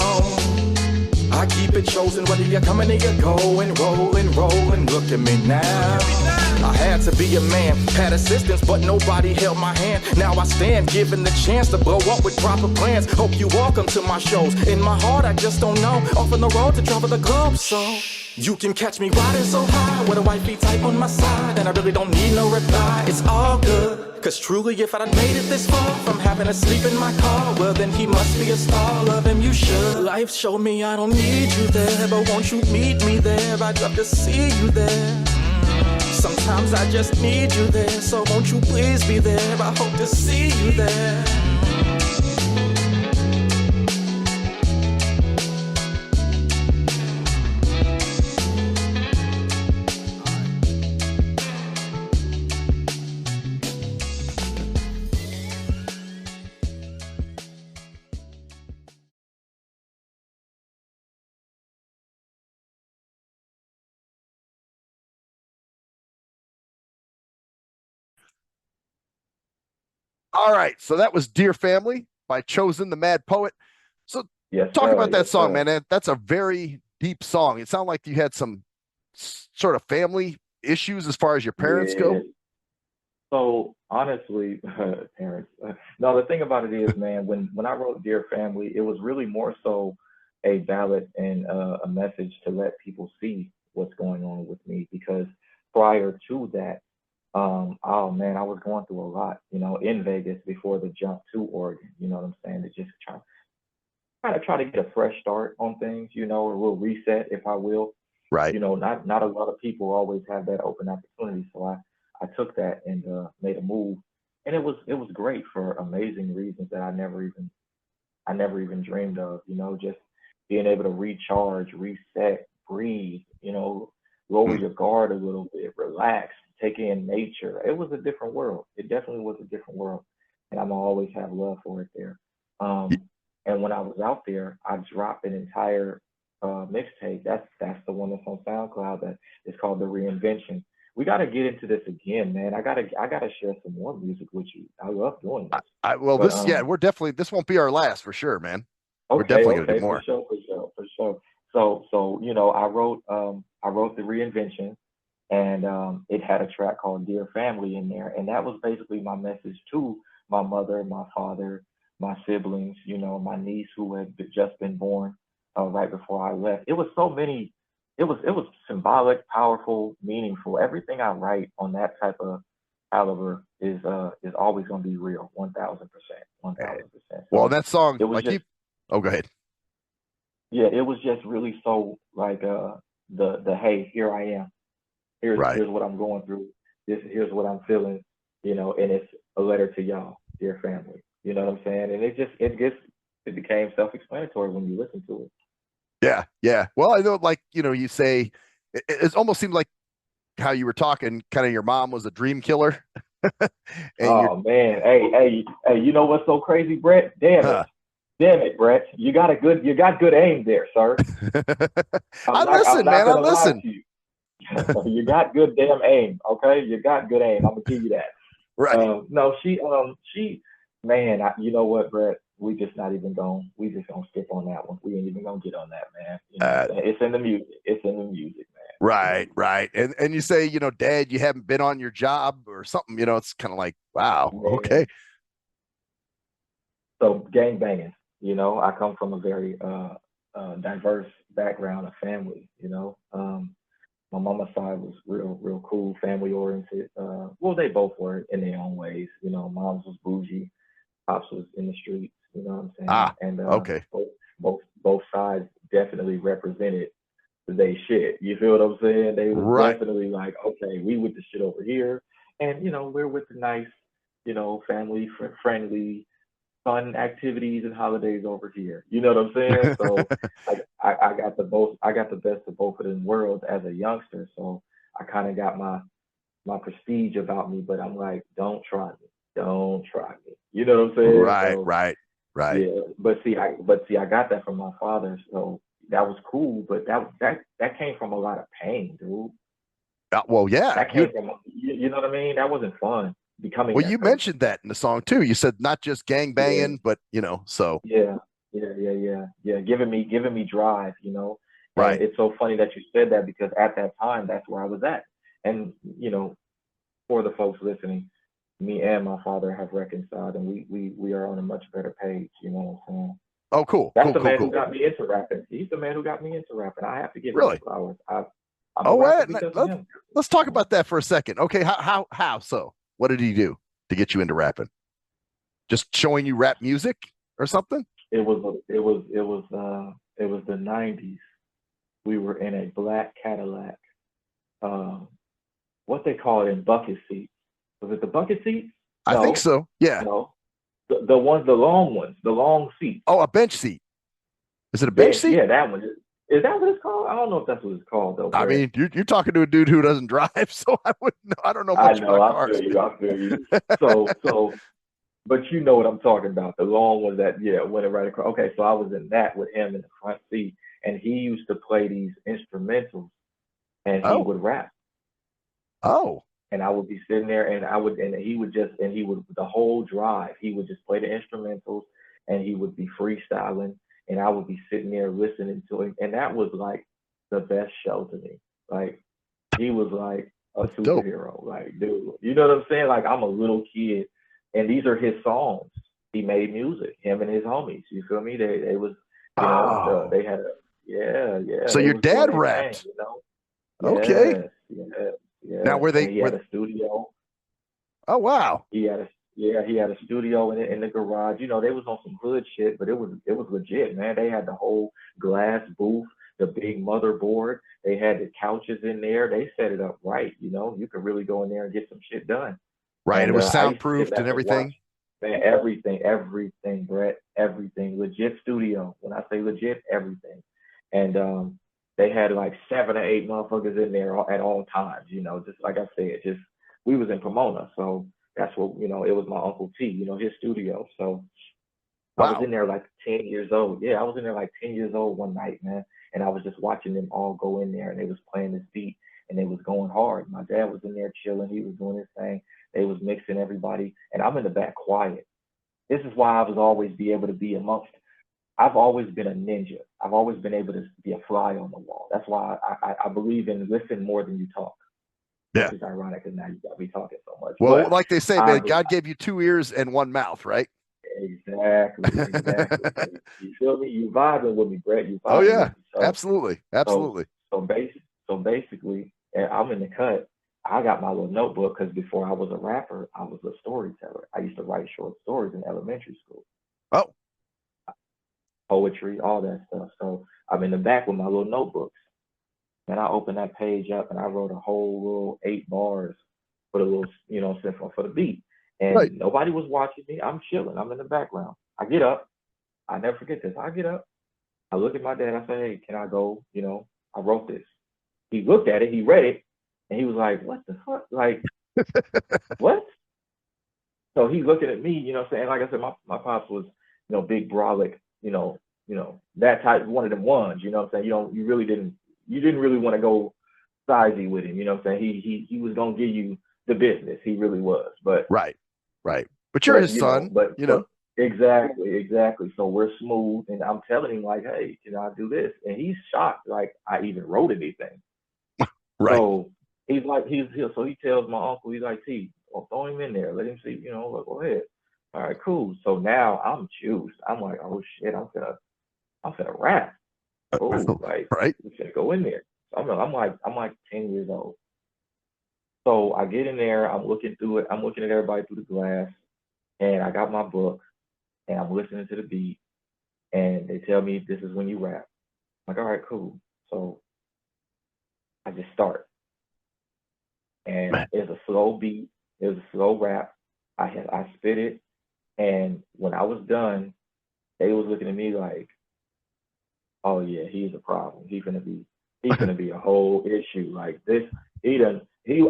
I keep it chosen whether you're coming or you're going, rolling. Look at me now. I had to be a man, had assistance, but nobody held my hand. Now I stand, given the chance to blow up with proper plans. Hope you all come to my shows. In my heart, I just don't know. Off on the road to travel the globe, so you can catch me riding so high with a wifey type on my side, and I really don't need no reply. It's all good. Cause truly, if I'd made it this far from having to sleep in my car, well then he must be a star. Love him, you should. Life showed me I don't need you there, but won't you meet me there? I'd love to see you there. Sometimes I just need you there, so won't you please be there? I hope to see you there. All right, so that was Dear Family by ChoSiN the Mad Poet. So Yes, talk sir, about that yes, song, sir. man. That's a very deep song. It sounded like you had some sort of family issues as far as your parents go. Yeah. So honestly, parents. No, the thing about it is, man, when I wrote Dear Family, it was really more so a ballad and a message to let people see what's going on with me. Because prior to that, oh man, I was going through a lot, in Vegas before the jump to Oregon. You know what I'm saying? To just try to get a fresh start on things, a little reset, if I will. Right. Not a lot of people always have that open opportunity. So I took that and made a move, and it was great for amazing reasons that I never even dreamed of. Just being able to recharge, reset, breathe. Lower your guard a little bit, relax, take in nature. It was a different world. It definitely was a different world, and I'm gonna always have love for it there. And when I was out there, I dropped an entire mixtape. That's the one that's on SoundCloud. That is called The Reinvention. We got to get into this again, man. I gotta share some more music with you. I love doing this. Well, But this won't be our last for sure, man. We're okay, definitely gonna do okay, more. for sure. So I wrote The Reinvention, and it had a track called Dear Family in there, and that was basically my message to my mother, my father, my siblings, my niece who had just been born right before I left. It was so many. It was symbolic, powerful, meaningful. Everything I write on that type of caliber is always going to be real, 1,000%, 1,000%. Well, So that song, it was just oh, go ahead. yeah, it was just really so like the hey, here I am. Right. Here's what I'm going through. here's what I'm feeling, and it's a letter to y'all, dear family. You know what I'm saying? And it became self-explanatory when you listen to it. Yeah, yeah. Well, I know, like, you say it almost seemed like how you were talking, kind of your mom was a dream killer, and you're, Oh man, hey, you know what's so crazy, Brett? huh. Damn it, Brett. You got good aim there, sir. I I'm listen, not man. I gonna lie listen. to you. You got good damn aim, okay? You got good aim. I'm gonna give you that. Right. No, man, you know what, Brett? We just gonna skip on that one. We ain't even gonna get on that, man. You know what Uh, I'm saying? It's in the music. It's in the music, man. It's in the right, music. right. And you say, Dad, you haven't been on your job or something, it's kind of like, wow, okay. Man, so gang banging. I come from a very diverse background of family. My mama's side was real cool, family oriented. Well, they both were in their own ways. Mom's was bougie, pops was in the streets. You know what I'm saying? Ah, And okay. both sides definitely represented they shit. You feel what I'm saying? They was Right. definitely like, okay, we with the shit over here, and we're with the nice, family friendly fun activities and holidays over here. You know what I'm saying? So I got the best of both of them worlds as a youngster. So I kind of got my prestige about me, but I'm like, don't try me. Don't try me. You know what I'm saying? Right, So right, right. yeah, but see, I got that from my father. So that was cool, but that came from a lot of pain, dude. Well, yeah. That came from you know what I mean? That wasn't fun becoming Well, that you person. mentioned that in the song too. You said not just gang Yeah. banging, but so Yeah, yeah. Giving me drive, And right. it's so funny that you said that because at that time, that's where I was at. And for the folks listening, me and my father have reconciled, and we are on a much better page. You know what I'm saying? Oh, cool, That's cool, the cool, man who cool. got me into rapping. He's the man who got me into rapping. I have to give him his Really? flowers. I'm a Oh, rapper wait, because of him. let's talk about that for a second. Okay, how so? What did he do to get you into rapping? Just showing you rap music or something? It was the '90s. We were in a black Cadillac. Um, what they call it in bucket seats. Was it the bucket seats? I think No, so. Yeah. no. The long ones, the long seats. Oh, a bench seat. Is it a bench Bench, seat? yeah, that one. Is that what it's called? I don't know if that's what it's called though, I Brett. mean, you're talking to a dude who doesn't drive, so I wouldn't know. I don't know I much know, about I feel cars. you, I feel you. So, but you know what I'm talking about. The long one that, yeah, went right across. Okay, so I was in that with him in the front seat, and he used to play these instrumentals, and he Oh, would rap. oh, And I would be sitting there, and he would the whole drive, he would just play the instrumentals, and he would be freestyling, and I would be sitting there listening to him, and that was like the best show to me. Like he was like a that's dope. superhero, like dude, you know what I'm saying? Like I'm a little kid, and these are his songs. He made music, him and his homies. You feel me? They was, Oh, they had a yeah, so they your was doing dad their thing, rapped. you know. Okay. Yes, yes, Now, yes. were And they? he had a studio. Oh, wow. He had a studio in the garage. They was on some hood shit, but it was legit, man. They had the whole glass booth, the big motherboard. They had the couches in there. They set it up right. You could really go in there and get some shit done. Right. It And was I used to sit soundproofed and back and watch, everything. man, everything, Brett, everything, legit studio. When I say legit, everything. And they had like 7 or 8 motherfuckers in there at all times. Just like I said, just we was in Pomona, so that's what it was my uncle T, his studio. So I was Wow. in there like 10 years old. Yeah, I was in there like 10 years old one night, man. And I was just watching them all go in there and they was playing this beat and they was going hard. My dad was in there chilling. He was doing his thing. They was mixing everybody. And I'm in the back quiet. This is why I was always be able to be amongst. I've always been a ninja. I've always been able to be a fly on the wall. That's why I believe in listen more than you talk, which Yeah. is ironic because now you got me talking so much. Well, But like they say, I man, God gave you two ears and one mouth, right? exactly. So you feel me? You vibing with me, Brett. You Oh, vibing with yeah. me. So Absolutely. so Absolutely. so basically, and I'm in the cut. I got my little notebook because before I was a rapper, I was a storyteller. I used to write short stories in elementary school, Oh, poetry, all that stuff. So I'm in the back with my little notebooks. And I opened that page up and I wrote a whole little 8 bars for the little, for the beat. And Right. nobody was watching me. I'm chilling. I'm in the background. I get up. I never forget this. I get up. I look at my dad. I say, hey, can I go? I wrote this. He looked at it. He read it. And he was like, what the fuck? Like, what? So he's looking at me, saying, like I said, my pops was, big brolic, that type, one of them ones, I'm saying? You didn't really want to go sizey with him, I'm saying? He was going to give you the business. He really was. But Right. But you're his son, but exactly. So we're smooth, and I'm telling him like, hey, can I do this? And he's shocked, like I even wrote anything. Right. So he's like, so he tells my uncle, he's like, T, throw him in there, let him see, look, go ahead. All right, cool. So now I'm juiced. I'm like, oh shit, I'm finna rap. Oh, like, right. we finna go in there. So I'm like 10 years old. So I get in there, I'm looking through it, I'm looking at everybody through the glass, and I got my book, and I'm listening to the beat, and they tell me this is when you rap. I'm like, all right, cool. So I just start. And it's a slow beat, it was a slow rap. I spit it, and when I was done, they was looking at me like, oh yeah, he's a problem. He's gonna be a whole issue. Like this,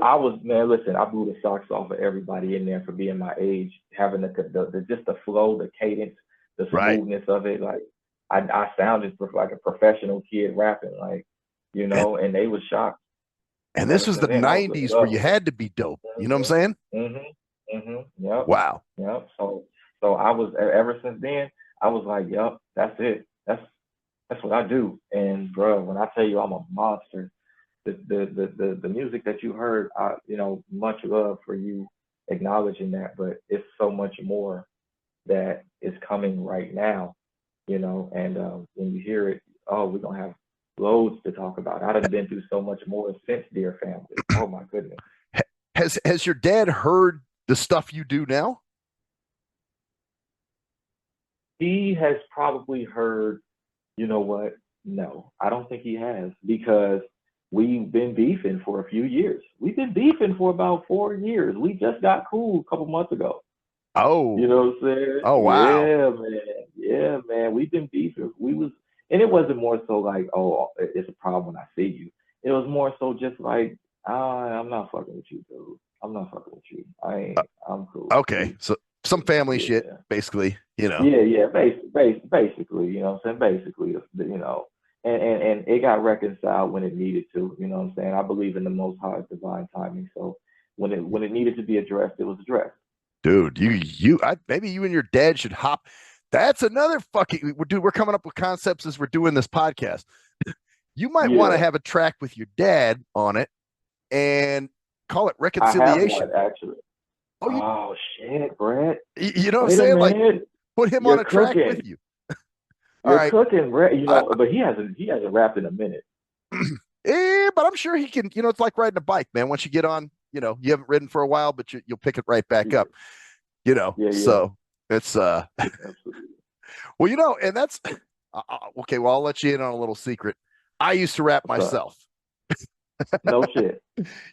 I was, man, listen, I blew the socks off of everybody in there for being my age, having just the flow, the cadence, the smoothness of it. Like I sounded like a professional kid rapping, like, and they was shocked. And this was the 90s where you had to be dope. You know what I'm saying? Yep. Wow. Yep. So I was, ever since then, I was like, yep, that's it. That's what I do. And bro, when I tell you I'm a monster, the music that you heard, much love for you acknowledging that, but it's so much more that is coming right now, and when you hear it, oh, we're gonna have loads to talk about. I've been through so much more since Dear Family. Oh my goodness. Has your dad heard the stuff you do now? He has probably heard, you know what? No, I don't think he has, because we've been beefing for a few years. We've been beefing for about 4 years. We just got cool a couple months ago. Oh. You know what I'm saying? Oh, wow. Yeah, man. Yeah, man. We've been beefing. And it wasn't more so like, oh, it's a problem when I see you. It was more so just like, I'm not fucking with you, dude. I'm not fucking with you. I'm cool. Okay. So some family shit, basically, Yeah, basically, you know what I'm saying? Basically, and it got reconciled when it needed to, you know what I'm saying? I believe in the Most High's divine timing. So when it needed to be addressed, it was addressed. Dude, maybe you and your dad should hop. That's another fucking dude. We're coming up with concepts as we're doing this podcast. You might want to have a track with your dad on it and call it Reconciliation. I have one, actually. Oh shit, Brett. You know what I'm saying? Like, put him on a track with you. You're cooking, Brett. But he hasn't rapped in a minute. But I'm sure he can. It's like riding a bike, man. Once you get on, you haven't ridden for a while, but you'll pick it right back up. So it's well, and that's okay. Well, I'll let you in on a little secret. I used to rap myself. No shit.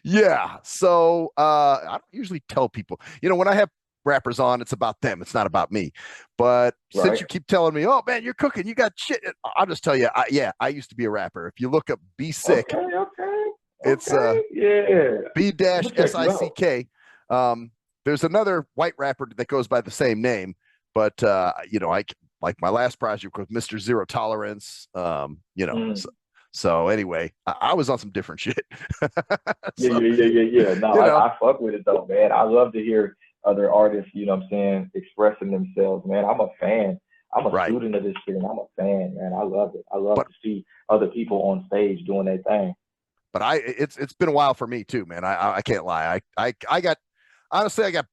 Yeah. So I don't usually tell people. When I have rappers on, it's about them. It's not about me. But since you keep telling me, oh man, you're cooking, you got shit, I'll just tell you, I used to be a rapper. If you look up Be Sick, it's B-SICK. There's another white rapper that goes by the same name, but I like my last project was Mr. Zero Tolerance. So anyway, I was on some different shit. Yeah. No, I fuck with it though, man. I love to hear other artists, expressing themselves, man. I'm a fan. I'm a student of this shit, and I'm a fan, man. I love it. I love to see other people on stage doing their thing. But it's been a while for me too, man. I can't lie. I got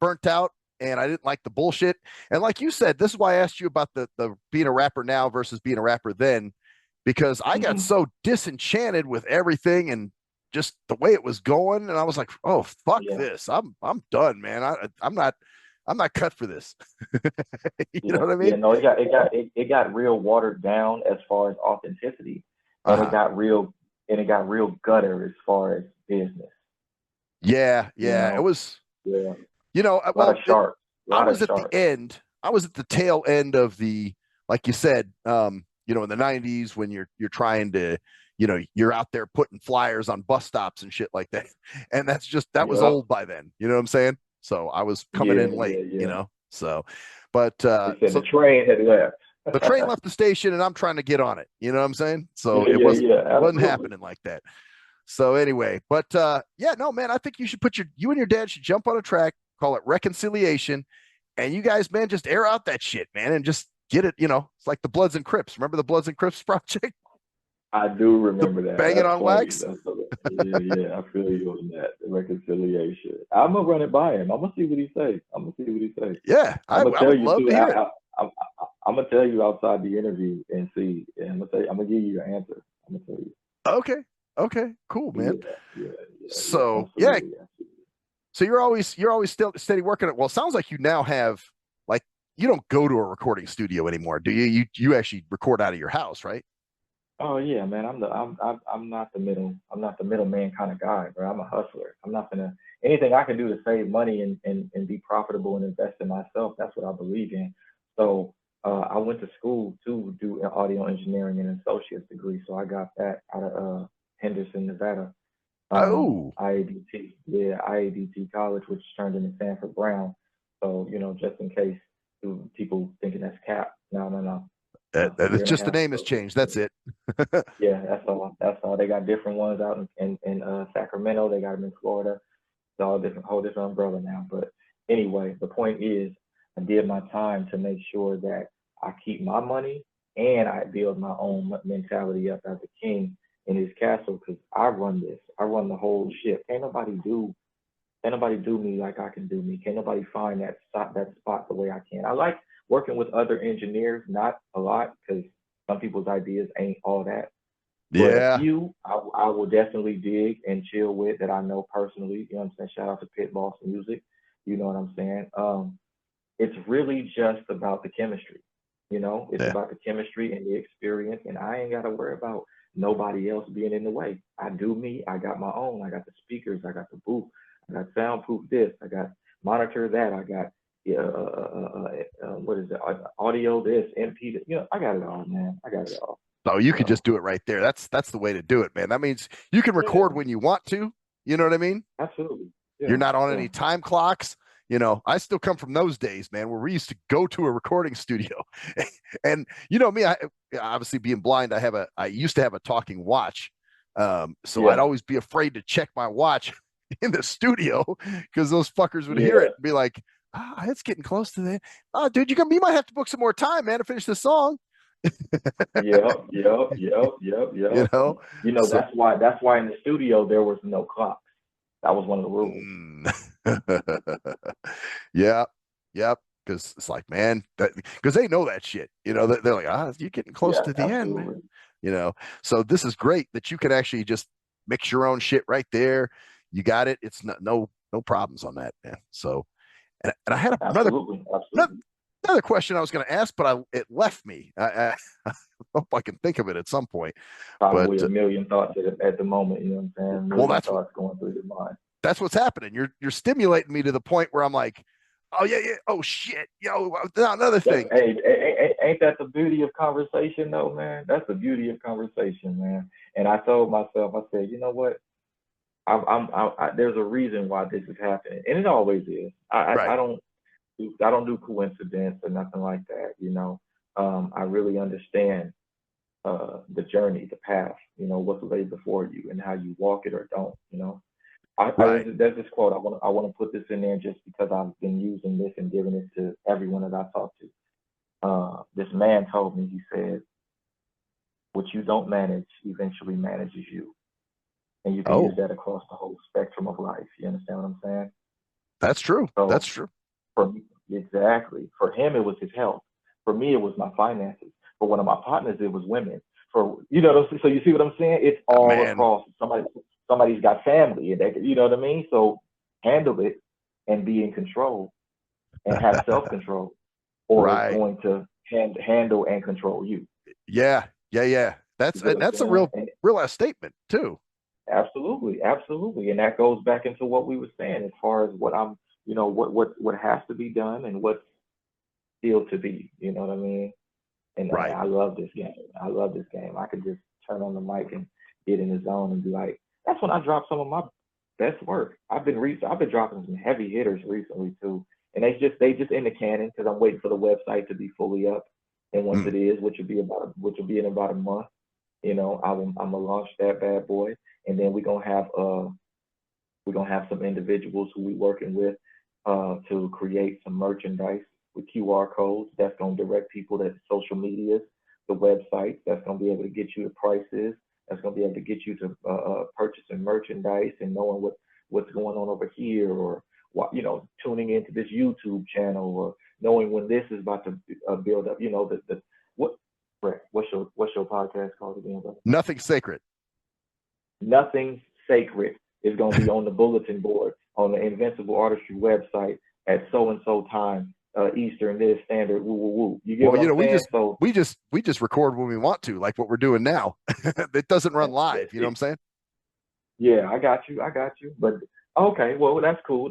burnt out, and I didn't like the bullshit. And like you said, this is why I asked you about the being a rapper now versus being a rapper then, because I got so disenchanted with everything and just the way it was going, and I was like, oh fuck this. I'm done, man. I'm not cut for this. You know what I mean? Yeah, no, it got real watered down as far as authenticity. And it got real gutter as far as business. Yeah, You yeah. It know, was, yeah, a lot of well, sharks, a I lot of was at the sharks. end. I was at the tail end of the, like you said, in the '90s when you're trying to, you're out there putting flyers on bus stops and shit like that, and that was Yep. old by then. You know what I'm saying? So I was coming Yeah, in late. yeah, yeah. So, but They said the so train had left. the train left the station, and I'm trying to get on it. You know what I'm saying? So Yeah, it yeah, wasn't yeah. wasn't Absolutely. happening like that. So anyway, but yeah, no, man, I think you should you and your dad should jump on a track, call it reconciliation, and you guys, man, just air out that shit, man, and just get it. It's like the Bloods and Crips. Remember the Bloods and Crips project? I do The remember that. banging That's on funny. wax. Yeah, yeah. I feel you on that. The reconciliation. I'm gonna run it by him. I'm gonna see what he say. I'm gonna see what he say. Yeah, I'm gonna I tell would you love too. to hear it. I'm gonna tell you outside the interview and see. And I'm gonna give you your answer. I'm gonna tell you. Okay, okay, cool, man. Yeah, yeah, yeah, yeah. So yeah, Absolutely, absolutely. so you're always still steady working it. Well, it sounds like you now have like you don't go to a recording studio anymore, do you? You actually record out of your house, right? Oh yeah, man. I'm not the middle. I'm not the middleman kind of guy, bro. I'm a hustler. I'm not gonna anything I can do to save money and be profitable and invest in myself. That's what I believe in. So I went to school to do audio engineering and an associate's degree. So I got that out of Henderson, Nevada. Oh, IADT, yeah, IADT College, which turned into Sanford Brown. So just in case people thinking that's cap. No, no, no. It's a year it's and a just the half name has associate. changed. That's it. Yeah, that's all. That's all. They got different ones out in Sacramento. They got them in Florida. It's all different, whole different umbrella now. But anyway, the point is, I did my time to make sure that I keep my money and I build my own mentality up as a king in his castle because I run this. I run the whole ship. Can't nobody do me like I can do me. Can't nobody find that spot the way I can. I like working with other engineers, not a lot because some people's ideas ain't all that. But a Yeah. few I will definitely dig and chill with that I know personally. You know what I'm saying? Shout out to Pit Boss Music. You know what I'm saying? It's really just about the chemistry. It's Yeah. about the chemistry and the experience, and I ain't got to worry about nobody else being in the way. I do me. I got my own. I got the speakers. I got the booth. I got soundproof this. I got monitor that. I got what is it? Audio this, MP this. I got it all, man. I got it all. So you could So just do it right there. That's the way to do it, man. That means you can yeah, record when you want to. You know what I mean? absolutely. You're Yeah, not on yeah, any time clocks. I still come from those days, man, where we used to go to a recording studio. And me, I obviously being blind, I used to have a talking watch. So I'd yeah, always be afraid to check my watch in the studio because those fuckers would hear yeah. it and be like, it's getting close to that. Oh, dude, you might have to book some more time, man, to finish this song. Yep, yep, yep, yep, you yep. know? And So that's why in the studio there was no clocks. That was one of the rules. mm. Yeah, yep. Because it's like, man, because they know that shit. They're like, you're getting close Yeah, to the end, man. absolutely. You know, so this is great that you can actually just mix your own shit right there. You got it. It's no problems on that, man. So, and I had Absolutely. another Absolutely. another question I was going to ask, but it left me. I hope I can think of it at some point. But Probably a million thoughts at the moment, you know what I'm saying? A well, million thoughts going through your mind. that's what's happening. You're stimulating me to the point where I'm like, oh yeah, yeah, oh shit, another That's thing. ain't that the beauty of conversation though, man? That's the beauty of conversation, man. And I told myself, I said, you know what? There's a reason why this is happening, and it always is. Right. I don't do coincidence or nothing like that. I really understand the journey, the path. What's laid before you and how you walk it or don't. Right. There's this quote I want to put this in there just because I've been using this and giving it to everyone that I talk to. This man told me, he said, "What you don't manage eventually manages you," and you can use Oh, that across the whole spectrum of life. You understand what I'm saying? that's true. That's So true. for me, exactly. For him, it was his health. For me, it was my finances. For one of my partners, it was women. So you see what I'm saying? It's all Man. across. Somebody's got family, and you know what I mean. So handle it and be in control and have self control, or it's Right. going to handle and control you. Yeah. Yeah. Yeah. You That's get and what I'm that's a saying? real ass statement too. Absolutely, absolutely, and that goes back into what we were saying as far as what I'm, what has to be done and what's still to be. You know what I mean? And Right. I love this game. I love this game. I could just turn on the mic and get in the zone and be like, that's when I drop some of my best work. I've been dropping some heavy hitters recently too, and they just in the cannon because I'm waiting for the website to be fully up. And once it is, which will be in about a month, I'm gonna launch that bad boy, and then we're gonna have some individuals who we working with to create some merchandise with QR codes that's gonna direct people to social medias, the websites. That's gonna be able to get you the prices. That's gonna be able to get you to purchasing merchandise and knowing what's going on over here, or what tuning into this YouTube channel, or knowing when this is about to build up. What Brett, what's your podcast called again, brother? Nothing Sacred. Nothing Sacred is going to be on the bulletin board on the Invincible Artistry website at so and so time Eastern this standard. Woo woo woo. You get what I'm saying? We just record when we want to, like what we're doing now. It doesn't run live. You know what I'm saying? Yeah, I got you. But okay, well that's cool.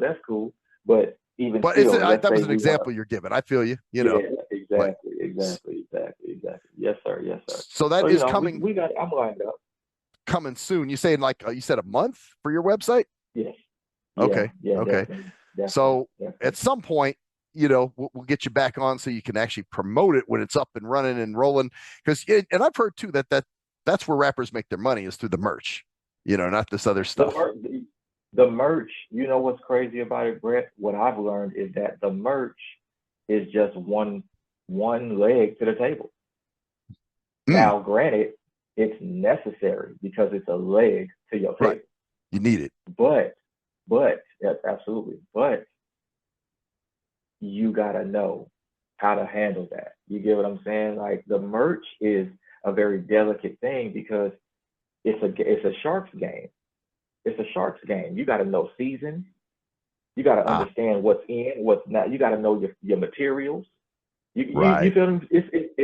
But even but still, that was an example you're giving. I feel you. You know. Yeah, exactly. Yes, sir. So that is coming. I'm lined up. Coming soon. You saying you said a month for your website? Yes. Okay. Yeah, okay. Definitely. So at some point, we'll get you back on so you can actually promote it when it's up and running and rolling. And I've heard too that's where rappers make their money is through the merch. Not this other stuff. The merch. You know what's crazy about it, Brett? What I've learned is that the merch is just one leg to the table. Now, granted, it's necessary because it's a leg to your table. Right. You need it. But yes, absolutely. But you gotta know how to handle that. You get what I'm saying? Like the merch is a very delicate thing because it's a shark's game. It's a shark's game. You gotta know seasons. You gotta understand what's in, what's not. You gotta know your materials. You feel me?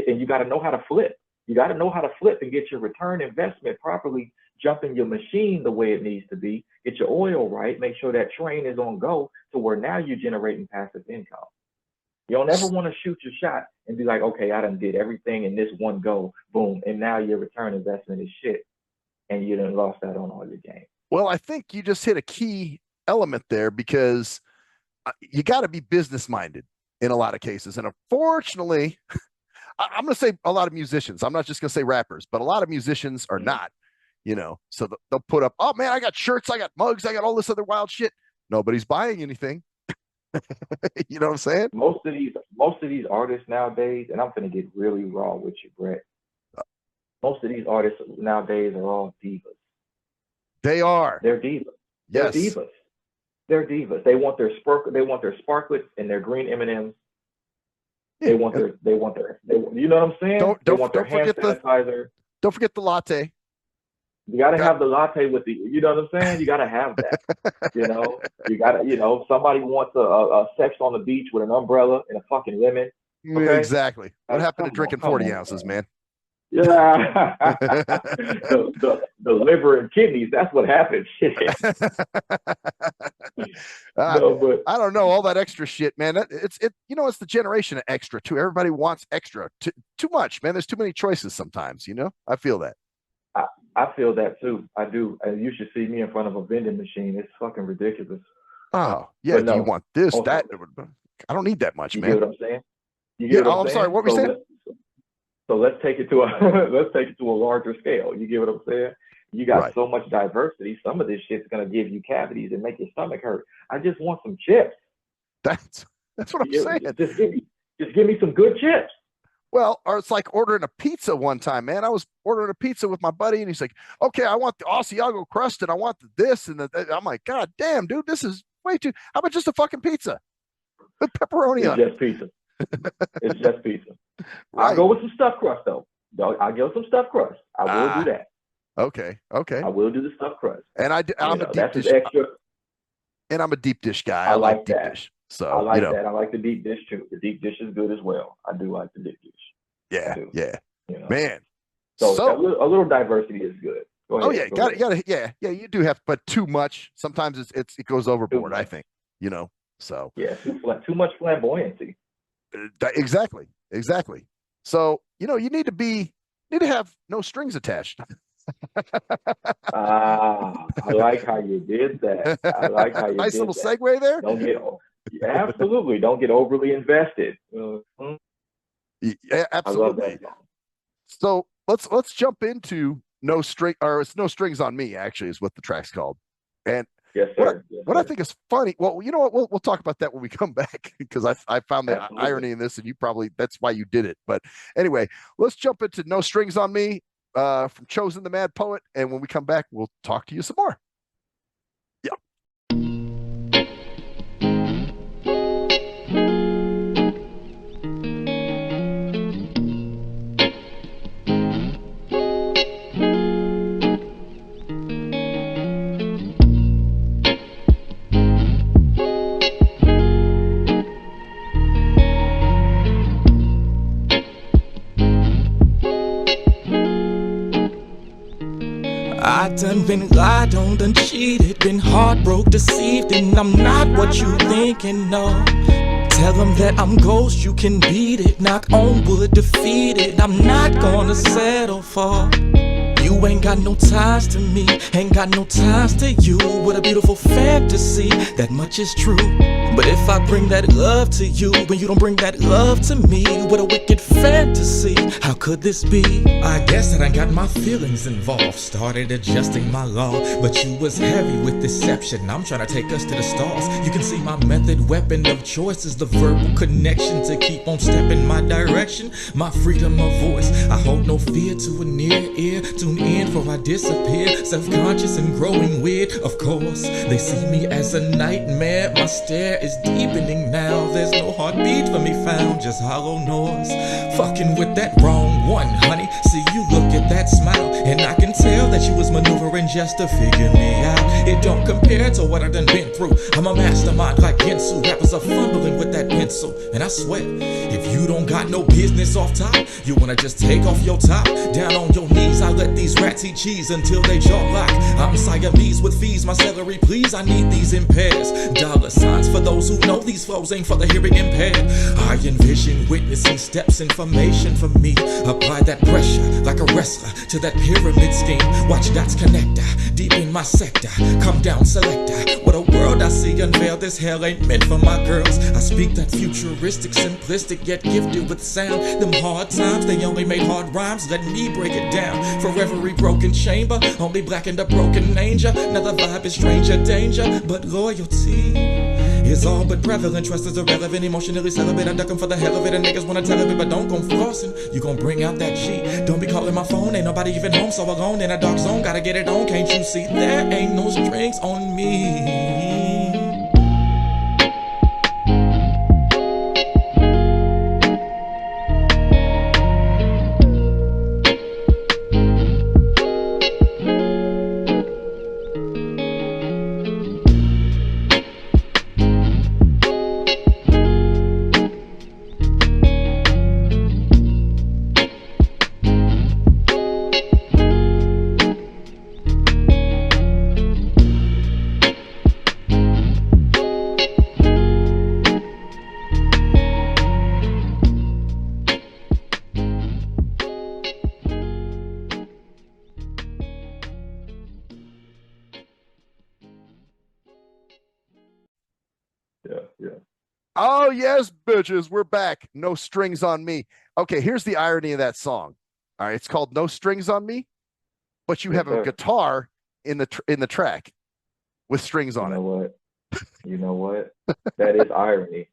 And you gotta know how to flip. You got to know how to flip and get your return investment properly, jumping your machine the way it needs to be, get your oil right, make sure that train is on go to where now you're generating passive income. You don't ever want to shoot your shot and be like, okay, I done did everything in this one go, boom, and now your return investment is shit, and you done lost out on all your game. Well, I think you just hit a key element there because you got to be business minded in a lot of cases. And unfortunately, I'm going to say a lot of musicians. I'm not just going to say rappers, but a lot of musicians are not, so they'll put up, oh man, I got shirts, I got mugs, I got all this other wild shit. Nobody's buying anything. You know what I'm saying? Most of these artists nowadays, and I'm going to get really raw with you, Brett. Most of these artists nowadays are all divas. They are. They're divas. Yes. They're divas. They want their sparklets and their green M&Ms. They want their, you know what I'm saying? Don't forget the latte. You got to have the latte with you know what I'm saying? You got to have that. You got to, somebody wants a sex on the beach with an umbrella and a fucking lemon. Okay? Yeah, exactly. What happened to drinking 40 ounces, man? Yeah. the liver and kidneys, that's what happens. I don't know all that extra shit, man. It's the generation of extra too. Everybody wants extra too much, man. There's too many choices sometimes, I feel that. I feel that too. I do. And you should see me in front of a vending machine. It's fucking ridiculous. Oh, yeah. Do you want this, that? I don't need that much, man. You get what I'm saying? I'm sorry. What were you saying? So let's take it to a larger scale. You get what I'm saying? You got so much diversity. Some of this shit's gonna give you cavities and make your stomach hurt. I just want some chips. That's what I'm saying. Just give me some good chips. Well, or it's like ordering a pizza one time, man. I was ordering a pizza with my buddy, and he's like, "Okay, I want the Asiago crust, and I want this." And I'm like, "God damn, dude, this is way too. How about just a fucking pizza with pepperoni on it?" Just pizza. It's just pizza. Right. I'll go with some stuffed crust though. I'll give some stuffed crust. I will do that. Okay. I will do the stuffed crust. And I'm a deep dish. Extra. And I'm a deep dish guy. I like deep that. dish. So I like that. I like the deep dish too. The deep dish is good as well. I do like the deep dish. Yeah. Man. So a little diversity is good. Go Oh ahead. yeah, Go got it, ahead. got it. Yeah, yeah, you do have, but too much. Sometimes it goes Too overboard. I much. think, so Yeah, too much flamboyancy. exactly, exactly. So you need to have no strings attached. Ah, I like how you did that. I like how you Nice little did that. segue there. Don't get absolutely don't get overly invested. Yeah, I love absolutely. that song. So let's jump into no string, or it's no strings on me. Actually, is what the track's called. And Yes, what sir. Yes, what I sir. think is funny. Well, you know what? We'll talk about that when we come back because I found the Absolutely. irony in this, and you probably that's why you did it. But anyway, let's jump into no strings on me from ChoSiN the Mad Poet, and when we come back, we'll talk to you some more. Yeah. I done been lied on, done cheated, been heartbroken, deceived, and I'm not what you thinking of. Tell them that I'm ghost, you can beat it, knock on wood, defeated. I'm not gonna settle for. You ain't got no ties to me, ain't got no ties to you. What a beautiful fantasy, that much is true. But if I bring that love to you, when you don't bring that love to me, what a wicked fantasy, how could this be? I guess that I got my feelings involved, started adjusting my law. But you was heavy with deception, I'm trying to take us to the stars. You can see my method, weapon of choice is the verbal connection to keep on stepping my direction. My freedom of voice, I hold no fear to a near ear. Tune in for I disappear, self-conscious and growing weird. Of course, they see me as a nightmare, my stare is deepening now. There's no heartbeat for me found, just hollow noise. Fucking with that wrong one, honey. See you look at that smile, and I can tell that you was maneuvering just to figure me out. It don't compare to what I done been through. I'm a mastermind like Gensu. Rappers are fumbling with that pencil, and I swear, if you don't got no business off top, you wanna just take off your top. Down on your knees, I let these rats eat cheese until they jaw lock. I'm Siamese with fees, my celery please, I need these in pairs. Dollar signs for those who know these flows ain't for the hearing impaired. I envision witnessing steps, information for me. Apply that pressure like a wrestler to that pyramid scheme. Watch dots connect deep in my sector. Come down, selector. What a world I see unveiled. This hell ain't meant for my girls. I speak that futuristic, simplistic, yet gifted with sound. Them hard times, they only made hard rhymes. Let me break it down. For every broken chamber, only blackened a broken angel. Another vibe is stranger danger, but loyalty is all but prevalent. Trust is irrelevant, emotionally celibate. I duck 'em for the hell of it, and niggas wanna tell it, but don't go flossing. You gon' bring out that G. Don't be calling my phone, ain't nobody even home, so alone in a dark zone. Gotta get it on, can't you see? There ain't no strings on me. Yeah, yeah. Oh yes, bitches, we're back. No strings on me. Okay, here's the irony of that song. All right, it's called "No Strings on Me," but you Yes, have a sir. guitar in the track with strings You on know it. what? You know what? That is irony.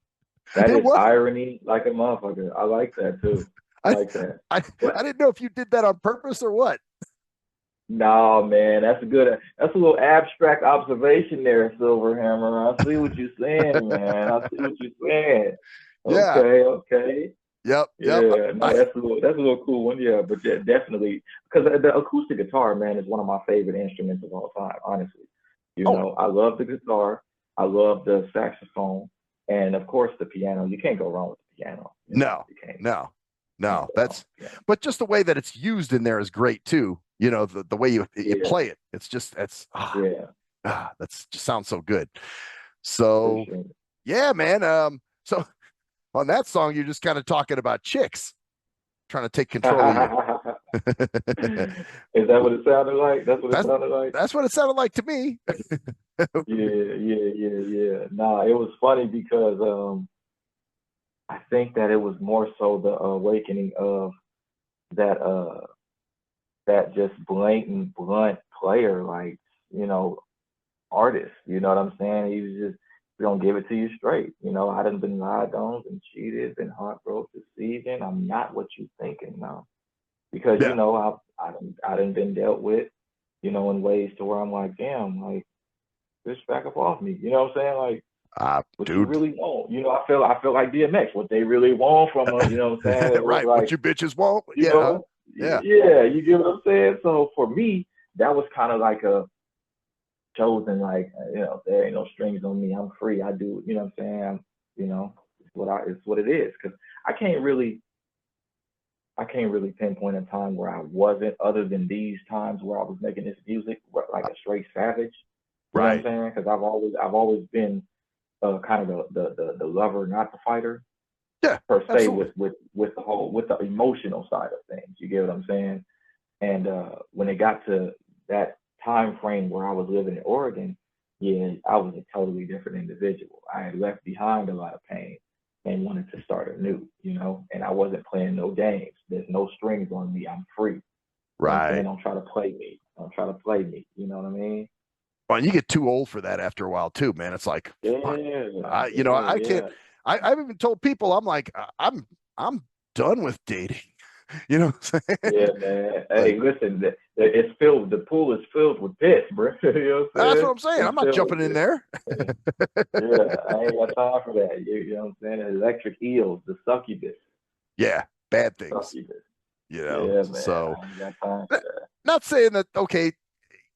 That It is was. irony like a motherfucker. I like that too. I I, like that. I But I didn't know if you did that on purpose or what. no, man, that's a good. That's a little abstract observation there, Silverhammer. I see what you're saying, man. I see what you're saying. Yeah. Okay, okay. Yep. Yep. Yeah, no, that's a little cool one. Yeah, but yeah, definitely because the acoustic guitar, man, is one of my favorite instruments of all time. Honestly, Oh I love the guitar, I love the saxophone, and of course the piano. You can't go wrong with the piano. no, You can't. no, No, So, but just the way that it's used in there is great too. You know, the way you yeah, play it, it's just yeah, that's just sounds so good. So appreciate yeah, man. So on that song, you're just kind of talking about chicks trying to take control of you. it. Is that what it sounded like? That's what it That's sounded like. that's what it sounded like to me. Yeah. Nah, it was funny because I think that it was more so the awakening of that that just blatant, blunt player, like, you know, artist. You know what I'm saying? He was just, we don't give it to you straight. You know, I done been lied on, been cheated, been heartbroken, deceived. I'm not what you thinking now. Because, you Yeah. know, I done been dealt with, you know, in ways to where I'm like, damn, like, bitch, back up off me. You know what I'm saying? Like, what you Dude. really want. You know, I feel like DMX, what they really want from us, you know what I'm saying? It was Right. What like, you bitches want. you Yeah. know, Yeah. yeah, you get what I'm saying? So for me, that was kind of like a chosen, like, you know, there ain't no strings on me. I'm free. I do, you know what I'm saying? You know, it's what it is. Cause I can't really, I can't really pinpoint a time where I wasn't, other than these times where I was making this music, like a straight savage. You know what I'm Right. saying? Because I've always been kind of the lover, not the fighter, Yeah. per se, Absolutely. with the whole, with the emotional side of things. You get what I'm saying? And when it got to that time frame where I was living in Oregon, yeah, I was a totally different individual. I had left behind a lot of pain and wanted to start anew, you know, and I wasn't playing no games. There's no strings on me. I'm free. You know what I'm saying? Right. Don't try to play me. Don't try to play me. You know what I mean? Well, and you get too old for that after a while too, man. It's like, fuck. Yeah, I can't. yeah. I've even told people, I'm like, I'm done with dating. You know what I'm saying? Yeah, man. Hey, Like, listen, it's filled. The pool is filled with piss, bro. You know what I'm that's what saying? I'm saying. It's I'm not filled jumping with in piss. there. Yeah, I ain't got time for that. You know what I'm saying? The electric eels, the succubus, Yeah, bad things. succubus. You know. Yeah, man. So, I ain't got time for that. not saying that. Okay,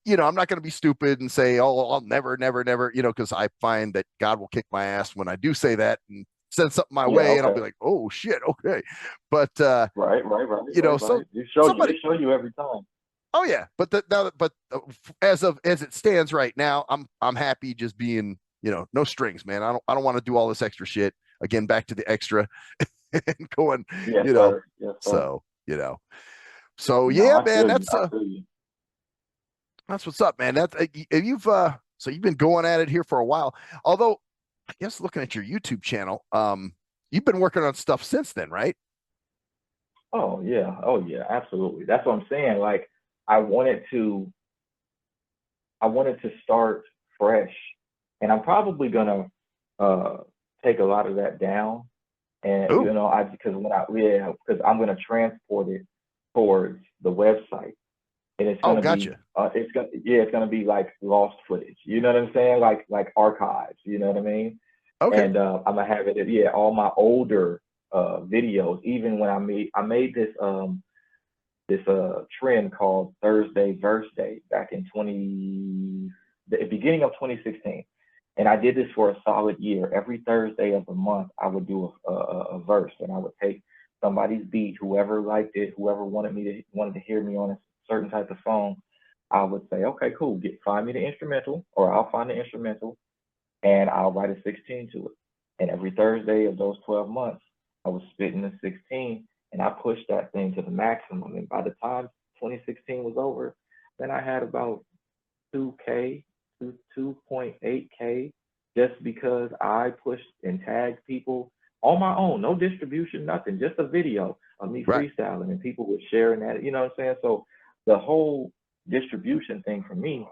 I'm not going to be stupid and say, oh, I'll never, never, never. Because I find that God will kick my ass when I do say that and send something my Yeah, way, and I'll okay. be like, oh shit, okay. But so They somebody. show you every time. Oh yeah, but as it stands right now, I'm happy just being no strings, man. I don't want to do all this extra shit again. Back to the extra and going, Yes, you know. sir. Yes, sir. So so No, yeah, I man. feel you. I feel you. That's what's up, man. You've been going at it here for a while. Although I guess looking at your YouTube channel, you've been working on stuff since then, right? Oh yeah, absolutely. That's what I'm saying. Like, I wanted to, I wanted to start fresh, and I'm probably gonna uh take a lot of that down. And Oh, I because when I yeah because I'm gonna transport it towards the website, and it's oh, gonna be gotcha. it's gonna be like lost footage. You know what I'm saying? Like archives. You know what I mean? Okay, And I'm gonna have it. Yeah, all my older videos. Even when I made this trend called Thursday Verse Day back in the beginning of 2016. And I did this for a solid year. Every Thursday of the month, I would do a verse, and I would take somebody's beat, whoever liked it, whoever wanted to hear me on a certain type of song. I would say, okay, cool, find me the instrumental, or I'll find the instrumental, and I'll write a 16 to it. And every Thursday of those 12 months, I was spitting the 16, and I pushed that thing to the maximum. And by the time 2016 was over, then I had about 2K to 2.8K, just because I pushed and tagged people on my own, no distribution, nothing, just a video of me right. freestyling, and people were sharing that. You know what I'm saying? So the whole distribution thing for me,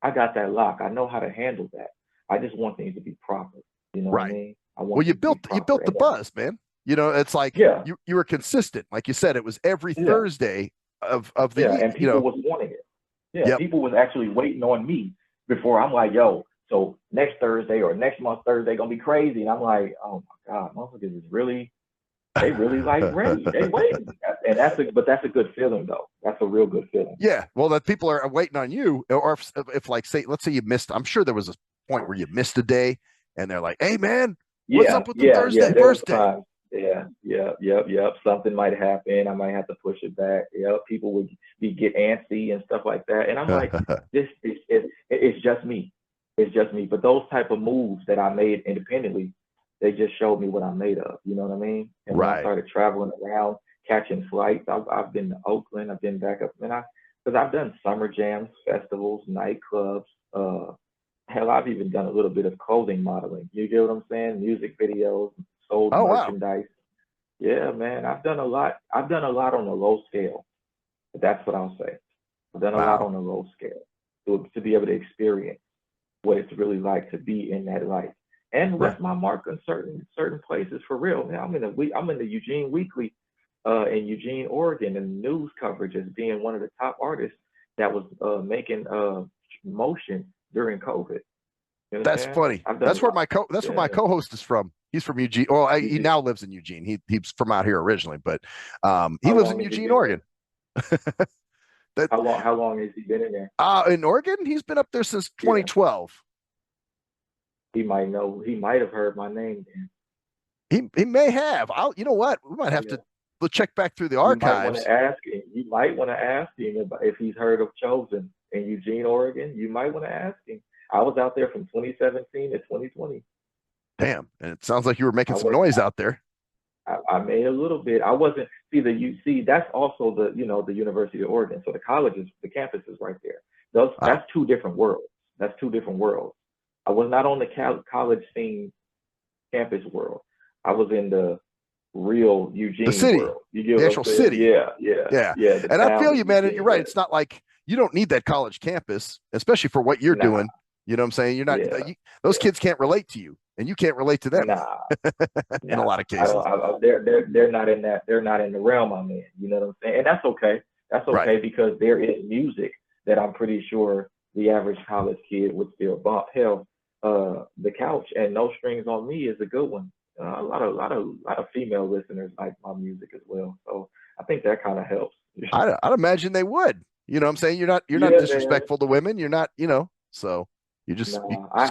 I got that lock. I know how to handle that. I just want things to be proper. You know what I Right. mean? I Well, want things to be you proper. built the And buzz, man. It's like yeah, you were consistent. Like you said, it was every yeah, Thursday of the yeah. year. And people was wanting it. Yeah, Yep. people was actually waiting on me before I'm like, yo, so next Thursday or next month Thursday gonna be crazy. And I'm like, oh my God, motherfuckers is really, they really like ready. They waiting. And that's a good feeling though. That's a real good feeling. Yeah. Well, that people are waiting on you, or if like say, let's say you missed. I'm sure there was a point where you missed a day, and they're like, "Hey, man, what's Yeah, up with the yeah, yeah. Thursday There was verse day?" times. Yep. Something might happen. I might have to push it back. Yep. People would get antsy and stuff like that. And I'm like, it's just me. It's just me. But those type of moves that I made independently, they just showed me what I'm made of. You know what I mean? And when I started traveling around, catching flights, I've been to Oakland. I've been back up, and because I've done summer jams, festivals, nightclubs. Hell, I've even done a little bit of clothing modeling. You get what I'm saying? Music videos, sold Oh, wow. merchandise. Yeah, man, I've done a lot. I've done a lot on a low scale. That's what I'll say. I've done a lot on a low scale to be able to experience what it's really like to be in that life and left my mark on certain places for real. Now I'm in the Eugene Weekly in Eugene, Oregon, and news coverage as being one of the top artists that was making motion during COVID. You know That's funny. That's where my co-host is from. He's from Eugene. Well, he now lives in Eugene. He's from out here originally, but he lives in Eugene, Oregon. How long has he been in there? In Oregon, he's been up there since 2012. He might know. He might have heard my name. He may have. You know what? We might have to check back through the archives. You might want to ask him if he's heard of ChoSiN in Eugene, Oregon. You might want to ask him. I was out there from 2017 to 2020. Damn, and it sounds like you were making some noise out there. I made a little bit. I wasn't. See, that's also the University of Oregon. So the colleges, the campus is right there. That's two different worlds. That's two different worlds. I was not on the college scene campus world. I was in the real Eugene the city, world. You get the actual city. Yeah. And I feel you, man. And you're right. It's not like you don't need that college campus, especially for what you're doing. You know what I'm saying? You're not. Those kids can't relate to you, and you can't relate to them. In a lot of cases, they're not in that. They're not in the realm I'm in. You know what I'm saying? And that's okay. That's okay because there is music that I'm pretty sure the average college kid would still bump. Hell, The Couch and No Strings on Me is a good one. A lot of female listeners like my music as well. So I think that kind of helps. I'd imagine they would. You know what I'm saying? You're not disrespectful to women. You're not. So. I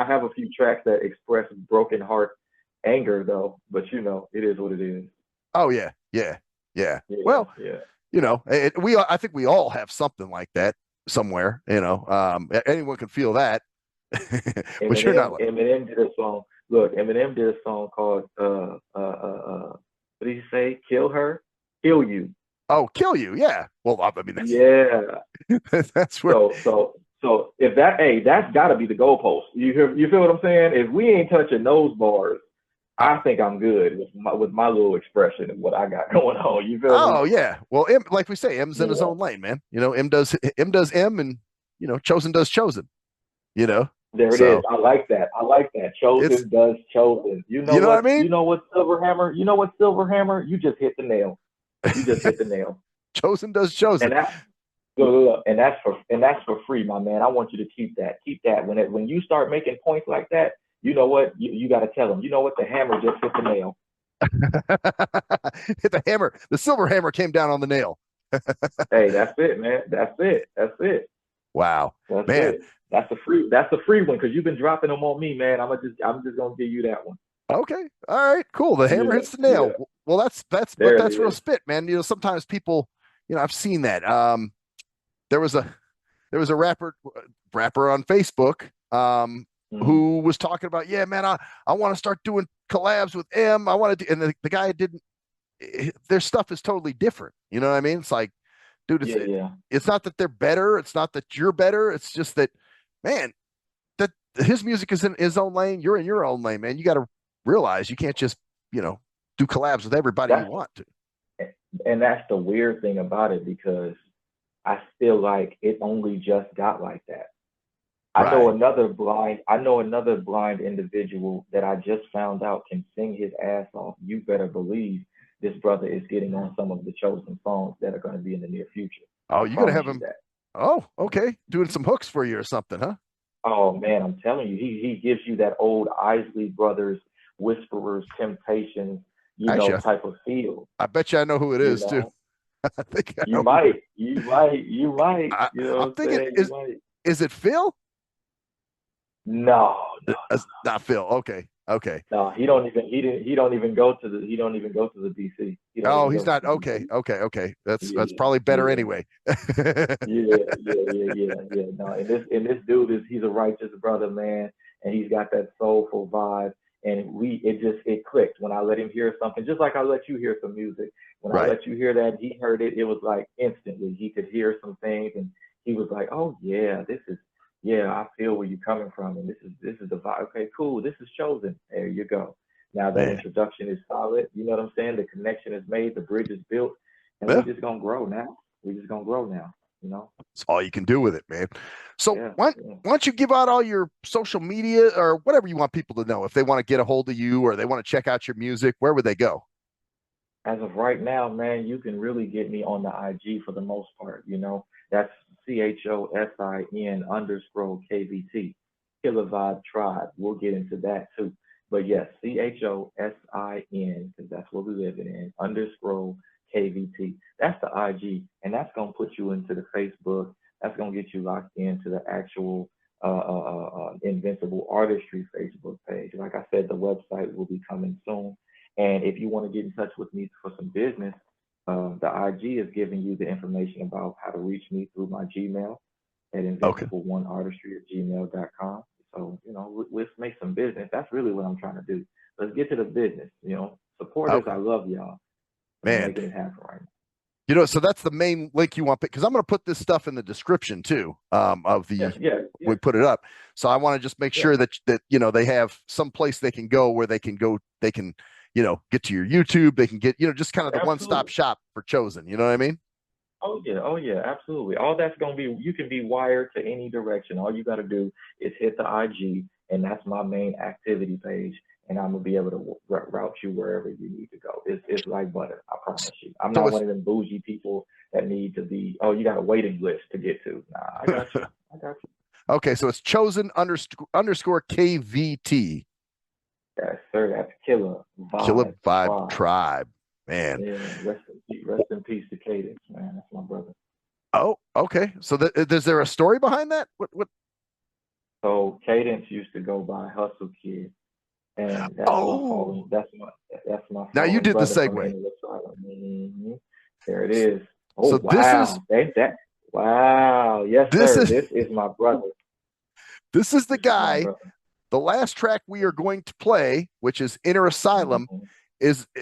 have a few tracks that express broken heart anger though, but it is what it is. Oh yeah. Well, I think we all have something like that somewhere. Anyone can feel that. But you're not. Eminem did a song. Look, Eminem did a song called what did he say? Kill her, kill you. Oh, kill you. Yeah. Well, I mean, that's where. So if that's got to be the goalpost. You feel what I'm saying? If we ain't touching those bars, I think I'm good with my little expression and what I got going on. You feel me? Oh yeah. Well, like we say, M's in his own lane, man. M does M, and ChoSiN does ChoSiN. There it is. I like that. ChoSiN does ChoSiN. You know what I mean? You know what, Silverhammer? You just hit the nail. ChoSiN does ChoSiN. And that's for free, my man. I want you to keep that. When you start making points like that, you know what? You got to tell them. You know what? The hammer just hit the nail. Hit the hammer. The silver hammer came down on the nail. Hey, that's it, man. That's it. Wow, that's man. It. That's a free one because you've been dropping them on me, man. I'm just gonna give you that one. Okay. All right. Cool. The hammer hits the nail. Yeah. Well, that's real spit, man. Sometimes people, I've seen that. There was a rapper on Facebook who was talking about, yeah, man, I want to start doing collabs with M. I want to do, and the guy didn't. Their stuff is totally different. You know what I mean? It's like, dude, it's not that they're better. It's not that you're better. It's just that, man, that his music is in his own lane. You're in your own lane, man. You got to realize you can't just, do collabs with everybody you want to. And that's the weird thing about it because I feel like it only just got like that. I know another blind individual that I just found out can sing his ass off. You better believe this brother is getting on some of the ChoSiN songs that are going to be in the near future. Oh, you're going to have him. Oh, okay. Doing some hooks for you or something, huh? Oh man, I'm telling you, he gives you that old Isley Brothers, Whisperers, Temptations, type of feel. I bet you I know who it is too. I think you might. I'm thinking, is it Phil? No. It's not Phil. Okay. Okay. No, he don't even go to the DC. He don't Oh, even he's go to not. the Okay. DC. Okay. That's Yeah, probably better yeah, anyway. yeah. No, and this dude he's a righteous brother, man, and he's got that soulful vibe. And it clicked when I let him hear something, just like I let you hear some music. When I Right. let you hear that, he heard it. It was like instantly he could hear some things, and he was like, "Oh yeah, yeah, I feel where you're coming from, and this is the vibe. Okay, cool. This is chosen. There you go. Now that Man. introduction is solid. You know what I'm saying? The connection is made. The bridge is built, and we're Yeah. just gonna grow now. We're just gonna grow now. You know? That's all you can do with it, man. So Yeah, why yeah. don't you give out all your social media or whatever you want people to know if they want to get a hold of you or they want to check out your music? Where would they go? As of right now, man, you can really get me on the IG for the most part. You know, that's CHOSIN_KVT, Killer Vibe Tribe. We'll get into that too. But yes, CHOSIN, because that's what we're living in, underscore KVT. That's the IG, and that's gonna put you into the Facebook. That's gonna get you locked into the actual Invincible Artistry Facebook page. Like I said, the website will be coming soon. And if you want to get in touch with me for some business, the IG is giving you the information about how to reach me through my Gmail at Okay. invincible1artistry@gmail.com. So, you know, let's make some business. That's really what I'm trying to do. Let's get to the business, you know. Supporters, Okay. I love y'all. I'm Man. making it happen right now. So that's the main link you want because I'm going to put this stuff in the description too of Yeah, the yeah, we yeah, put it up. So I want to just make yeah. sure that they have some place they can go where they can get to your YouTube. They can get just kind of the one-stop Absolutely. shop for ChoSiN. You know what I mean? Oh yeah, absolutely. All that's gonna be you can be wired to any direction. All you gotta do is hit the IG, and that's my main activity page, and I'm gonna be able to route you wherever you need to go. It's like butter, I promise you. I'm So not it's one of them bougie people that need to be. Oh, you got a waiting list to get to. Nah, I got you. I got you. okay. So it's ChoSiN__ KVT. Yes, sir. That's Killer Killer Vibe Vibe Tribe. Tribe. Man. Yeah, rest in peace to Cadence, man. That's my brother. Oh, okay. So is there a story behind that? What? So Cadence used to go by Hustle Kid. And Oh, that's my now you fallen did the brother from segue. Inner Asylum. Mm-hmm. There it is. Oh So this is wow, that wow, yes this sir. is This is my brother. this is the This is my guy. brother. The last track we are going to play, which is Inner Asylum, Mm-hmm.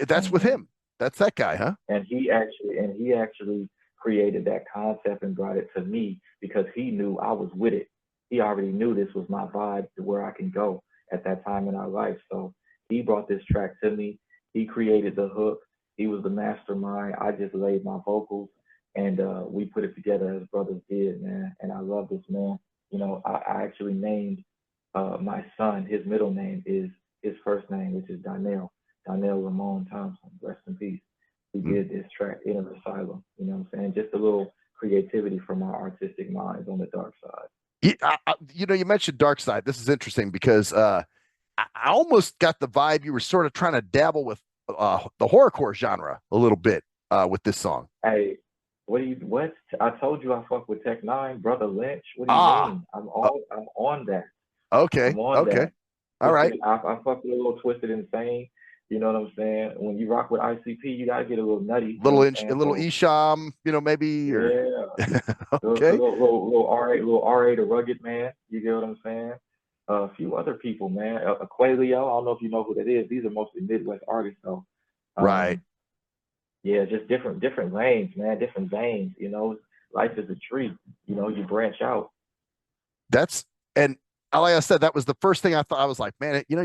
that's with Mm-hmm. him. That's that guy, huh? And he actually created that concept and brought it to me because he knew I was with it. He already knew this was my vibe to where I can go at that time in our life. So he brought this track to me. He created the hook. He was the mastermind. I just laid my vocals and we put it together as brothers did, man. And I love this man. You know, I actually named my son. His middle name is his first name, which is Donnell Ramon Thompson. Rest in peace. We Mm. did this track, Inner Asylum. You know what I'm saying? Just a little creativity from our artistic minds on the dark side. You mentioned Dark Side. This is interesting because I almost got the vibe you were sort of trying to dabble with the horrorcore genre a little bit with this song. Hey, what? I told you I fuck with Tech Nine, Brother Lynch. What do you Ah, mean? uh, I'm on that. okay, I'm on okay, that. all right. I fuck with a little Twisted Insane. You know what I'm saying? When you rock with ICP, you gotta get a little nutty. You know what I'm A saying? little So Isham, maybe or yeah, okay, little RA, the rugged man. You get what I'm saying? A few other people, man. Aquelio, I don't know if you know who that is. These are mostly Midwest artists, though. right. Yeah, just different lanes, man, different veins. You know, life is a tree. You know, you branch out. That's and like I said, that was the first thing I thought. I was like, man, you're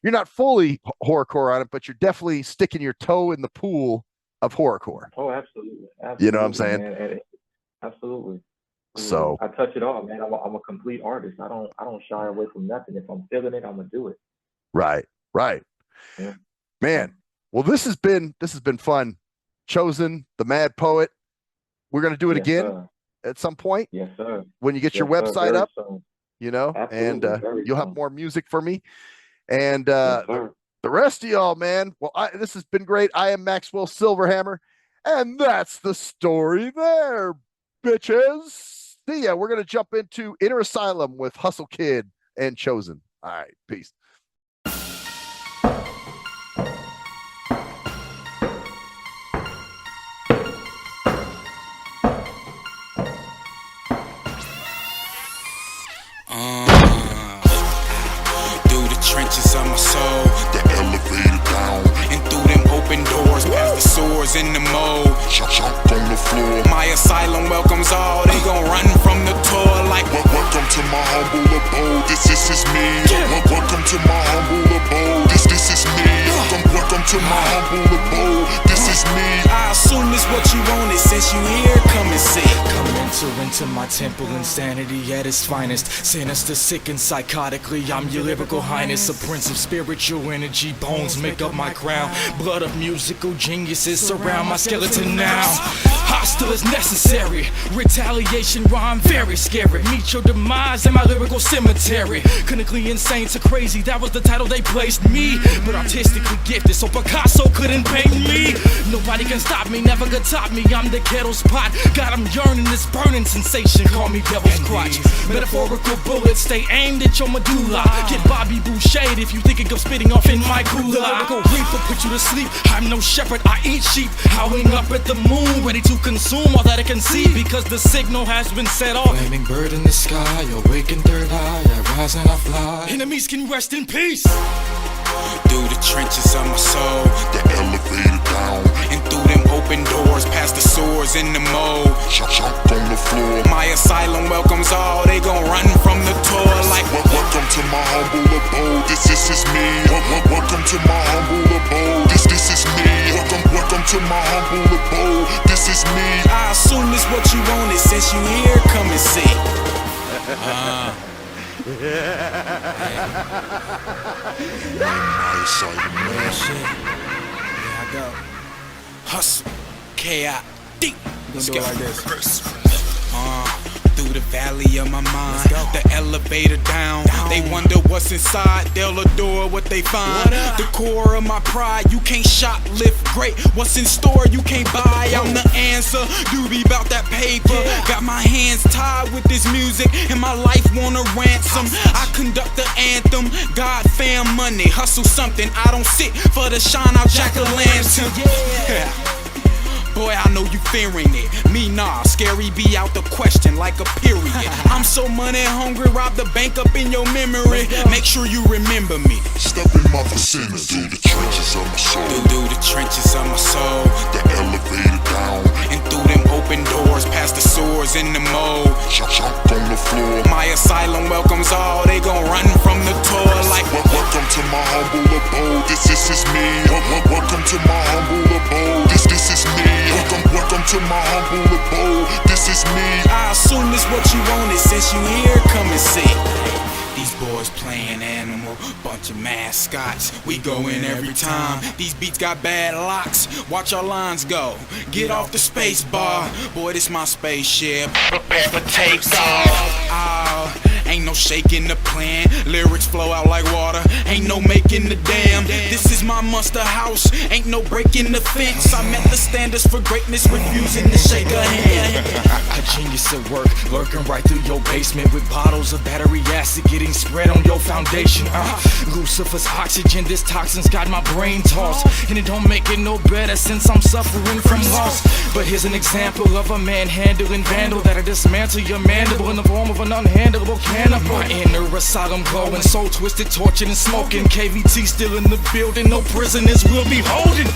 not fully horrorcore on it, but you're definitely sticking your toe in the pool of horrorcore. Oh, absolutely, You know what I'm absolutely, saying? man. Absolutely. Absolutely. So I touch it all, man. I'm a complete artist. I don't shy away from nothing. If I'm feeling it, I'm gonna do it. right, right, Yeah. Yeah. man. Well, this has been fun. ChoSiN, the Mad Poet. We're gonna do it Yes, again sir. at some point Yes, sir. when you get your Yes, sir. website Very up, soon. and Absolutely. Very you'll have soon. more music for me. And Yes, sir. the rest of y'all, man. Well, this has been great. I am Maxwell Silverhammer, and that's the story there, bitches. See ya. We're gonna jump into Inner Asylum with Hustle Kid and ChoSiN. All right, peace. mold. Jump on the floor. My asylum welcomes all. They gon' run from the tour like welcome to my humble abode. This is me. Welcome to my humble abode. This is me. Welcome to my humble abode. This is me. I assume it's what you wanted since you here. Come and see. Come enter into my temple, insanity at its finest. Sinister, sick, and psychotically, I'm your lyrical highness. A prince of spiritual energy, bones make up my crown. Blood of musical geniuses surround my skeleton now. Hostile is necessary, retaliation rhyme very scary. Meet your demise in my lyrical cemetery. Clinically insane to crazy, that was the title they placed me. But artistically gifted, so Picasso couldn't paint me. Nobody can stop me, never could top me. I'm the kettle's pot, got 'em yearning, this burning sensation. Call me devil's crotch. Metaphorical bullets, stay aimed at your medulla. Get Bobby Boucher if you thinking of spitting off in my cooler. Lyrical reaper put you to sleep. I'm no shepherd, I eat sheep. Howling up at the moon, ready to consume all that I can see, because the signal has been set off. Flaming bird in the sky, awaken third eye, I rise and I fly. Enemies can rest in peace. Through the trenches of my soul, the elevator down, and through them open doors, past the swords in the mold. Jump on the floor. My asylum welcomes all. They gon' run from the tour like welcome to my humble abode. This is me. Welcome to my humble abode. This is me. Welcome to my humble abode. This is me. I assume it's what you wanted since you here. Come and see. My asylum, man. Shit. Here I go. Hustle, K.I.D. Let's go like this. Through the valley of my mind, the elevator down. They wonder what's inside, they'll adore what they find. The core of my pride, you can't shoplift great. What's in store, you can't buy. I'm the answer, do be about that paper. Got my hands tied with this music, and my life want a ransom. I conduct the anthem, God, fam, money. Hustle something, I don't sit for the shine, I'll jack-o'-lantern. Boy, I know you fearing it. Me, nah, scary be out the question like a period. I'm so money hungry, rob the bank up in your memory. Make sure you remember me. Step in my vicinity, through the trenches of my soul. Through the trenches of my soul, The elevator down, and through them open doors, past the swords in the mold. jump on the floor. My asylum welcomes all. They gon' run from the tour like Welcome to my humble abode. This is me. Welcome to my humble abode. This is me. Welcome to my humble abode. This is me. I assume it's what you wanted since you here. Come and see. These boys playing animal, bunch of mascots. We go in every time. These beats got bad locks. Watch our lines go. Get off the space bar. Boy, this my spaceship. Prepare for takeoff. Ain't no shaking the plan. Lyrics flow out like water. Ain't no making the dam. This is my monster house. Ain't no breaking the fence. I met the standards for greatness, refusing to shake a hand. A genius at work, lurking right through your basement with bottles of battery acid getting spread on your foundation. Lucifer's oxygen, this toxin's got my brain tossed, and it don't make it no better since I'm suffering from loss. But here's an example of a manhandling vandal that'll dismantle your mandible in the form of an unhandleable cannibal. My inner asylum glowing, soul twisted, tortured and smoking. KVT still in the building, no prisoners will be holding.